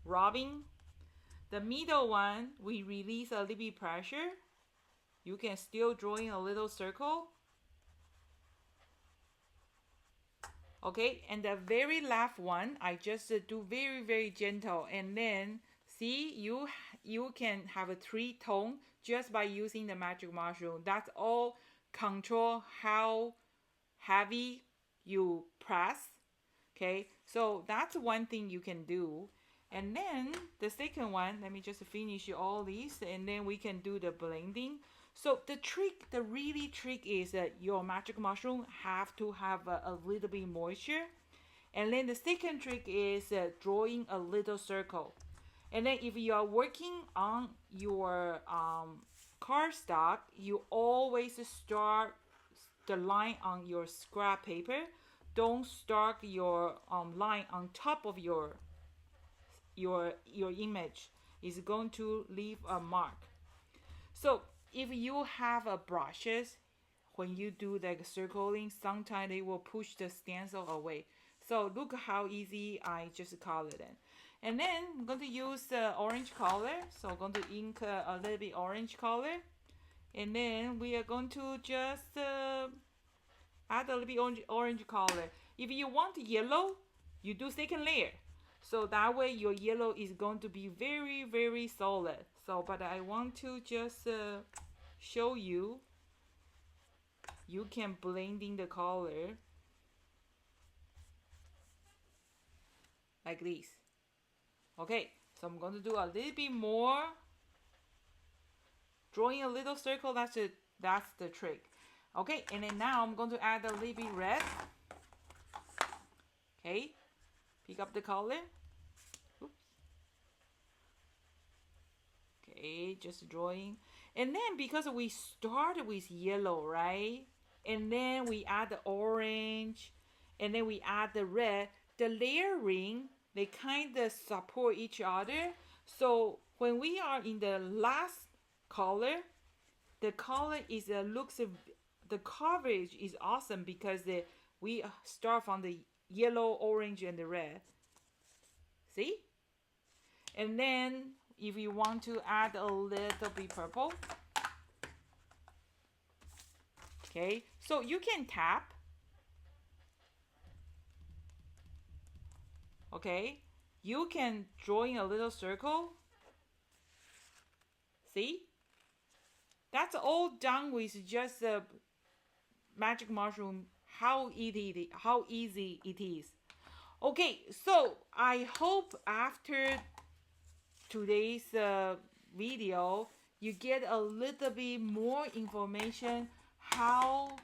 rubbing. The middle one, we release a little bit pressure. You can still draw in a little circle. Okay, and the very last one, I just do very, very gentle. And then, see, you can have a 3-tone just by using the magic mushroom. That's all control how heavy you press. Okay, so that's one thing you can do. And then the second one, let me just finish all these, and then we can do the blending. So the really trick is that your magic mushroom have to have a little bit moisture. And then the second trick is drawing a little circle. And then if you are working on your cardstock, you always start the line on your scrap paper. Don't start your line on top of your image. It's going to leave a mark. So if you have a brushes, when you do the circling, sometimes they will push the stencil away. So look how easy I just colored it. And then I'm going to use the orange color. So I'm going to ink a little bit orange color. And then we are going to just add a little bit orange color. If you want yellow, you do second layer. So that way your yellow is going to be very, very solid. So, but I want to just show you, you can blend in the color like this. Okay, so I'm going to do a little bit more. Drawing a little circle, that's the trick. Okay, and then now I'm going to add a little bit red. Okay, pick up the color. Oops. Okay, just drawing. And then because we started with yellow, right? And then we add the orange, and then we add the red. The layering, they kind of support each other. So when we are in the last color, the color is the coverage is awesome because we start from the yellow, orange, and the red. See? And then if you want to add a little bit purple, okay, so you can tap. Okay, you can draw in a little circle. See? That's all done with just a magic mushroom. How easy it is. Okay, so I hope after today's video you get a little bit more information how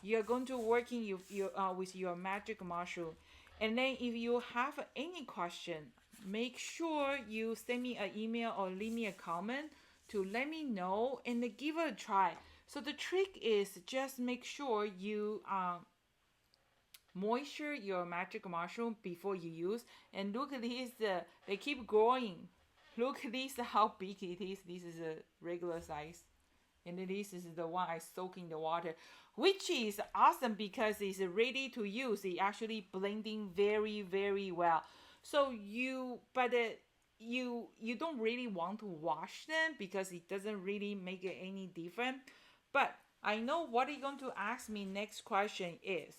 you're going to working with your magic mushroom. And then if you have any question, make sure you send me an email or leave me a comment to let me know and give it a try. So the trick is just make sure you moisture your magic mushroom before you use. And look at this, they keep growing. Look at this, how big it is. This is a regular size. And this is the one I soak in the water, which is awesome because it's ready to use. It actually blending very, very well. So you don't really want to wash them because it doesn't really make it any different. But I know what you're going to ask me next question is,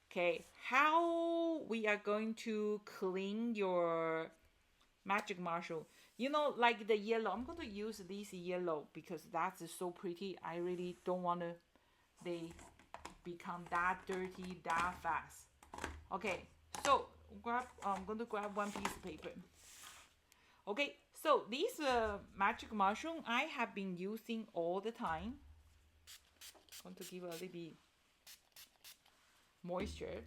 okay, how we are going to clean your magic mushroom. You know, like the yellow, I'm going to use this yellow because that's so pretty. I really don't want to they become that dirty that fast. Okay, so I'm going to grab one piece of paper. Okay, so this magic mushroom I have been using all the time. I'm going to give a little bit moisture.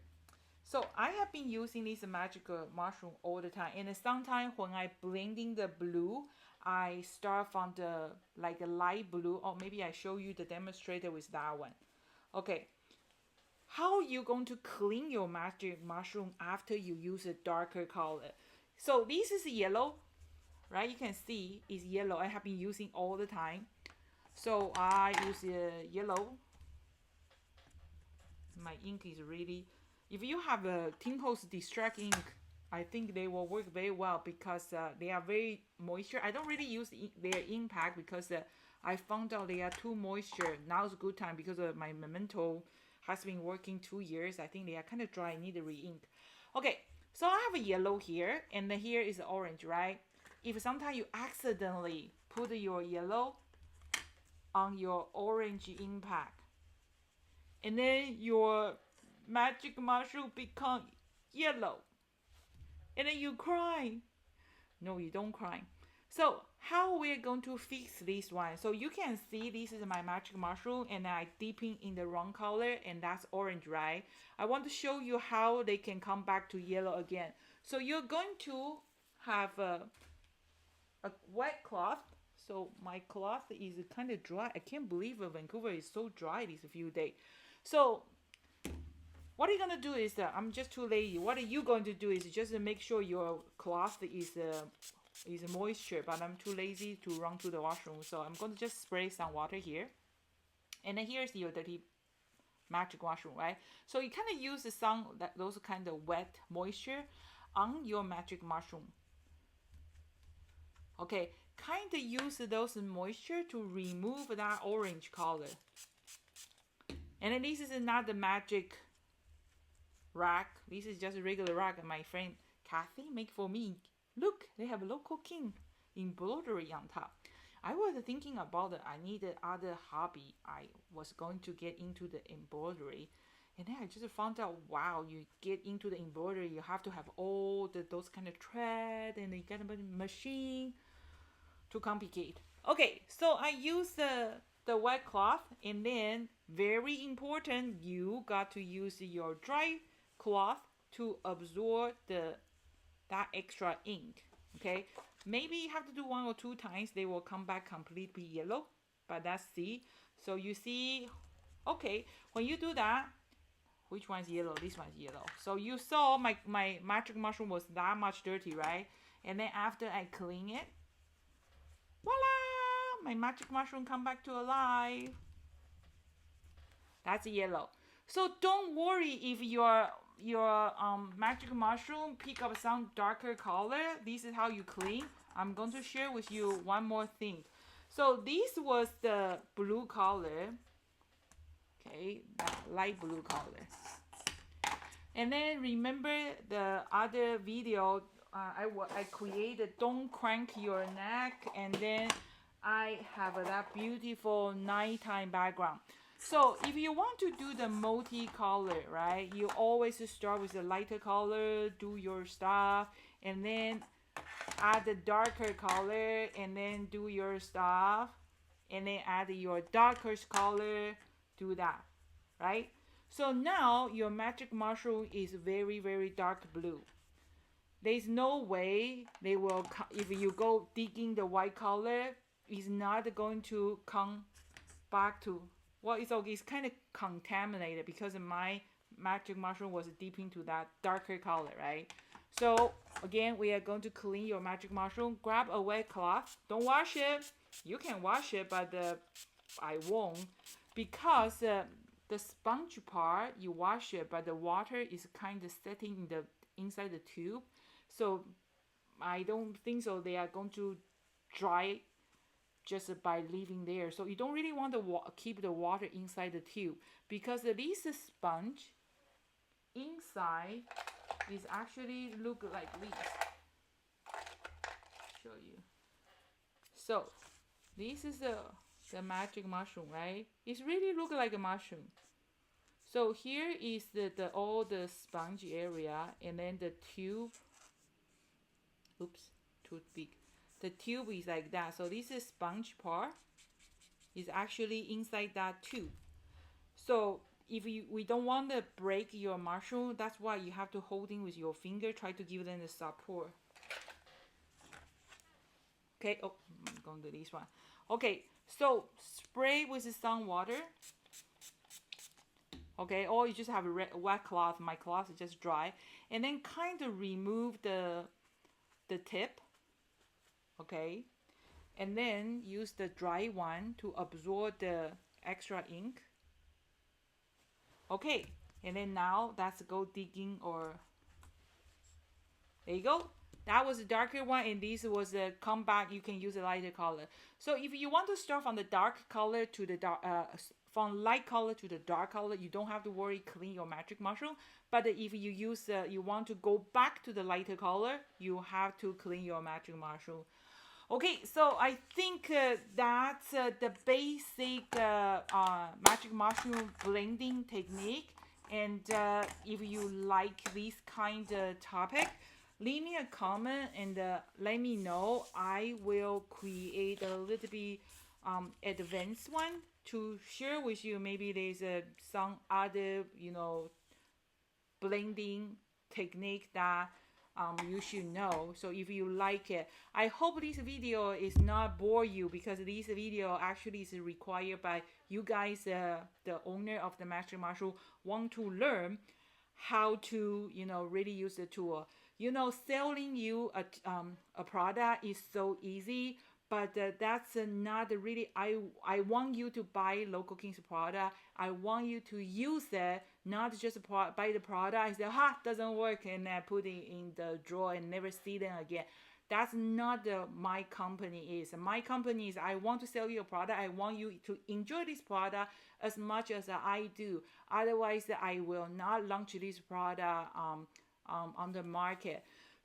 So I have been using this magic mushroom all the time, and sometimes when I blending the blue, I start from the like a light blue, or maybe I show you the demonstrator with that one. Okay, how you going to clean your magic mushroom after you use a darker color? So this is yellow, right? You can see it's yellow. I have been using all the time. So I use yellow. My ink is really. If you have a Tinko's Distract ink, I think they will work very well because they are very moisture. I don't really use their ink pack because I found out they are too moisture. Now is a good time because my Memento has been working 2 years. I think they are kind of dry, need to re-ink. Okay, so I have a yellow here, and then here is orange, right? If sometimes you accidentally put your yellow on your orange ink pack, and then your magic mushroom become yellow, and then you cry. No, you don't cry. So how we're going to fix this one? So you can see this is my magic mushroom, and I dipping in the wrong color, and that's orange, right? I want to show you how they can come back to yellow again. So you're going to have a wet cloth. So my cloth is kind of dry. I can't believe Vancouver is so dry these few days. So what are you gonna do is I'm just too lazy. What are you going to do is just make sure your cloth is moisture, but I'm too lazy to run to the washroom. So I'm going to just spray some water here. And then here's your dirty magic mushroom, right? So you kind of use those kind of wet moisture on your magic mushroom. Okay, kind of use those moisture to remove that orange color. And then this is not the magic rag. This is just a regular rag my friend Kathy make for me. Look, they have local king embroidery on top. I was thinking about it. I needed other hobby. I was going to get into the embroidery. And then I just found out, wow, you get into the embroidery, you have to have all those kind of thread, and you get a machine. Too complicated. Okay, so I use the wet cloth, and then very important, you got to use your dry cloth to absorb that extra ink. Okay, maybe you have to do 1 or 2 times. They will come back completely yellow, but that's see. So you see, okay, when you do that, which one's yellow? This one's yellow. So you saw my magic mushroom was that much dirty, right? And then after I clean it, voila, my magic mushroom come back to alive. That's yellow. So don't worry if your magic mushroom pick up some darker color. This is how you clean. I'm going to share with you one more thing. So this was the blue color. Okay, that light blue color. And then remember the other video I created don't crank your neck, and then I have that beautiful nighttime background. So if you want to do the multi-color, right, you always start with the lighter color, do your stuff, and then add the darker color, and then do your stuff, and then add your darkest color, do that, right? So now your magic mushroom is very, very dark blue. There's no way they will, if you go digging the white color, it's not going to come back to, well, it's okay, it's kind of contaminated because my magic mushroom was deep into that darker color, right? So again, we are going to clean your magic mushroom. Grab a wet cloth. Don't wash it. You can wash it, but I won't, because the sponge part you wash it, but the water is kind of sitting in the inside the tube. So I don't think so they are going to dry just by leaving there. So you don't really want to keep the water inside the tube, because this sponge inside is actually look like this. Show you. So this is the magic mushroom, right? It's really look like a mushroom. So here is all the sponge area, and then the tube. Oops, too big. The tube is like that. So this is sponge part is actually inside that tube. So if we don't want to break your mushroom, that's why you have to hold in with your finger, try to give them the support. Okay, oh, I'm going to do this one. Okay, so spray with some water. Okay, or you just have a wet cloth. My cloth is just dry. And then kind of remove the tip. Okay, and then use the dry one to absorb the extra ink. Okay, and then now let's go digging, or there you go. That was a darker one, and this was a comeback. You can use a lighter color. So if you want to start from the dark color to the dark, from light color to the dark color, you don't have to worry, clean your magic mushroom. But if you use, you want to go back to the lighter color, you have to clean your magic mushroom. Okay, so I think that's the basic magic mushroom blending technique. And if you like this kind of topic, leave me a comment and let me know. I will create a little bit advanced one to share with you. Maybe there's some other, blending technique that you should know. So if you like it, I hope this video is not bore you, because this video actually is required by you guys, the owner of the Magic Mushroom, want to learn how to really use the tool. Selling you a product is so easy, but that's not really. I want you to buy Local King's product. I want you to use it, not just buy the product and say, ha, doesn't work, and put it in the drawer and never see them again. That's not my company is. My company is, I want to sell you a product. I want you to enjoy this product as much as I do. Otherwise, I will not launch this product on the market.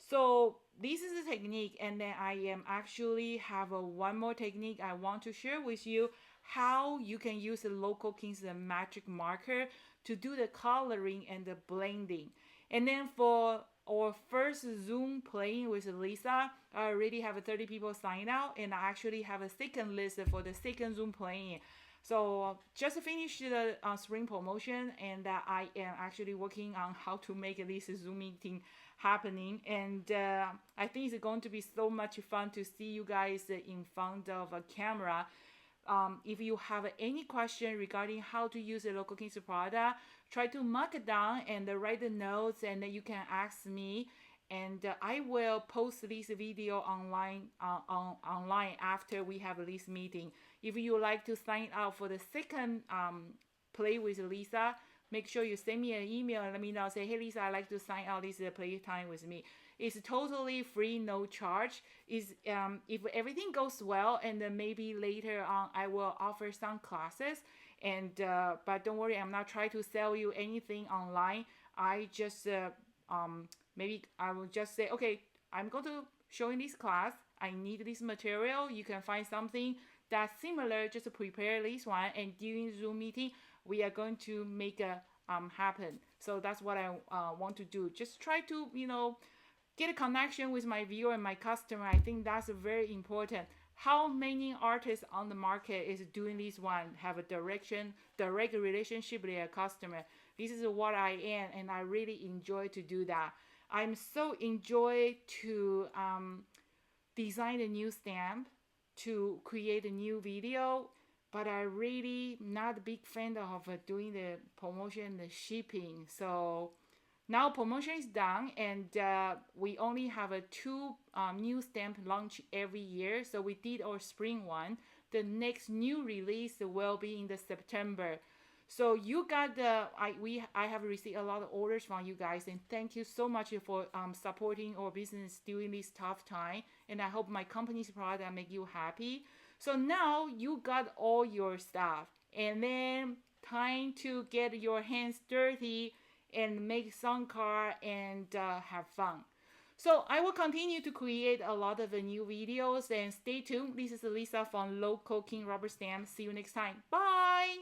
So this is the technique, and then I am actually have one more technique I want to share with you, how you can use the Local King's magic marker to do the coloring and the blending. And then for our first Zoom playing with Lisa, I already have 30 people sign out, and I actually have a second list for the second Zoom playing. So just finished the spring promotion, and I am actually working on how to make this Zoom meeting happening. And I think it's going to be so much fun to see you guys in front of a camera. If you have any question regarding how to use a Local King's product, try to mark it down and write the notes, and you can ask me, and I will post this video online after we have this meeting. If you like to sign up for the second play with Lisa, make sure you send me an email and let me know. Say, hey Lisa, I'd like to sign out this play time with me. It's totally free, no charge. Is if everything goes well, and then maybe later on I will offer some classes. And but don't worry, I'm not trying to sell you anything online. I just maybe I will just say, okay, I'm going to show in this class. I need this material. You can find something that's similar. Just prepare this one, and during Zoom meeting, we are going to make a happen. So that's what I want to do. Just try to get a connection with my viewer and my customer. I think that's very important. How many artists on the market is doing this one, have a direct relationship with their customer? This is what I am, and I really enjoy to do that. I'm so enjoy to design a new stamp, to create a new video, but I really not a big fan of doing the promotion, the shipping. So now promotion is done, and we only have two new stamp launch every year. So we did our spring one. The next new release will be in the September. So you got I have received a lot of orders from you guys, and thank you so much for supporting our business during this tough time. And I hope my company's product make you happy. So now you got all your stuff, and then time to get your hands dirty and make some card and have fun. So I will continue to create a lot of new videos, and stay tuned. This is Lisa from Local King Rubber Stamp. See you next time. Bye.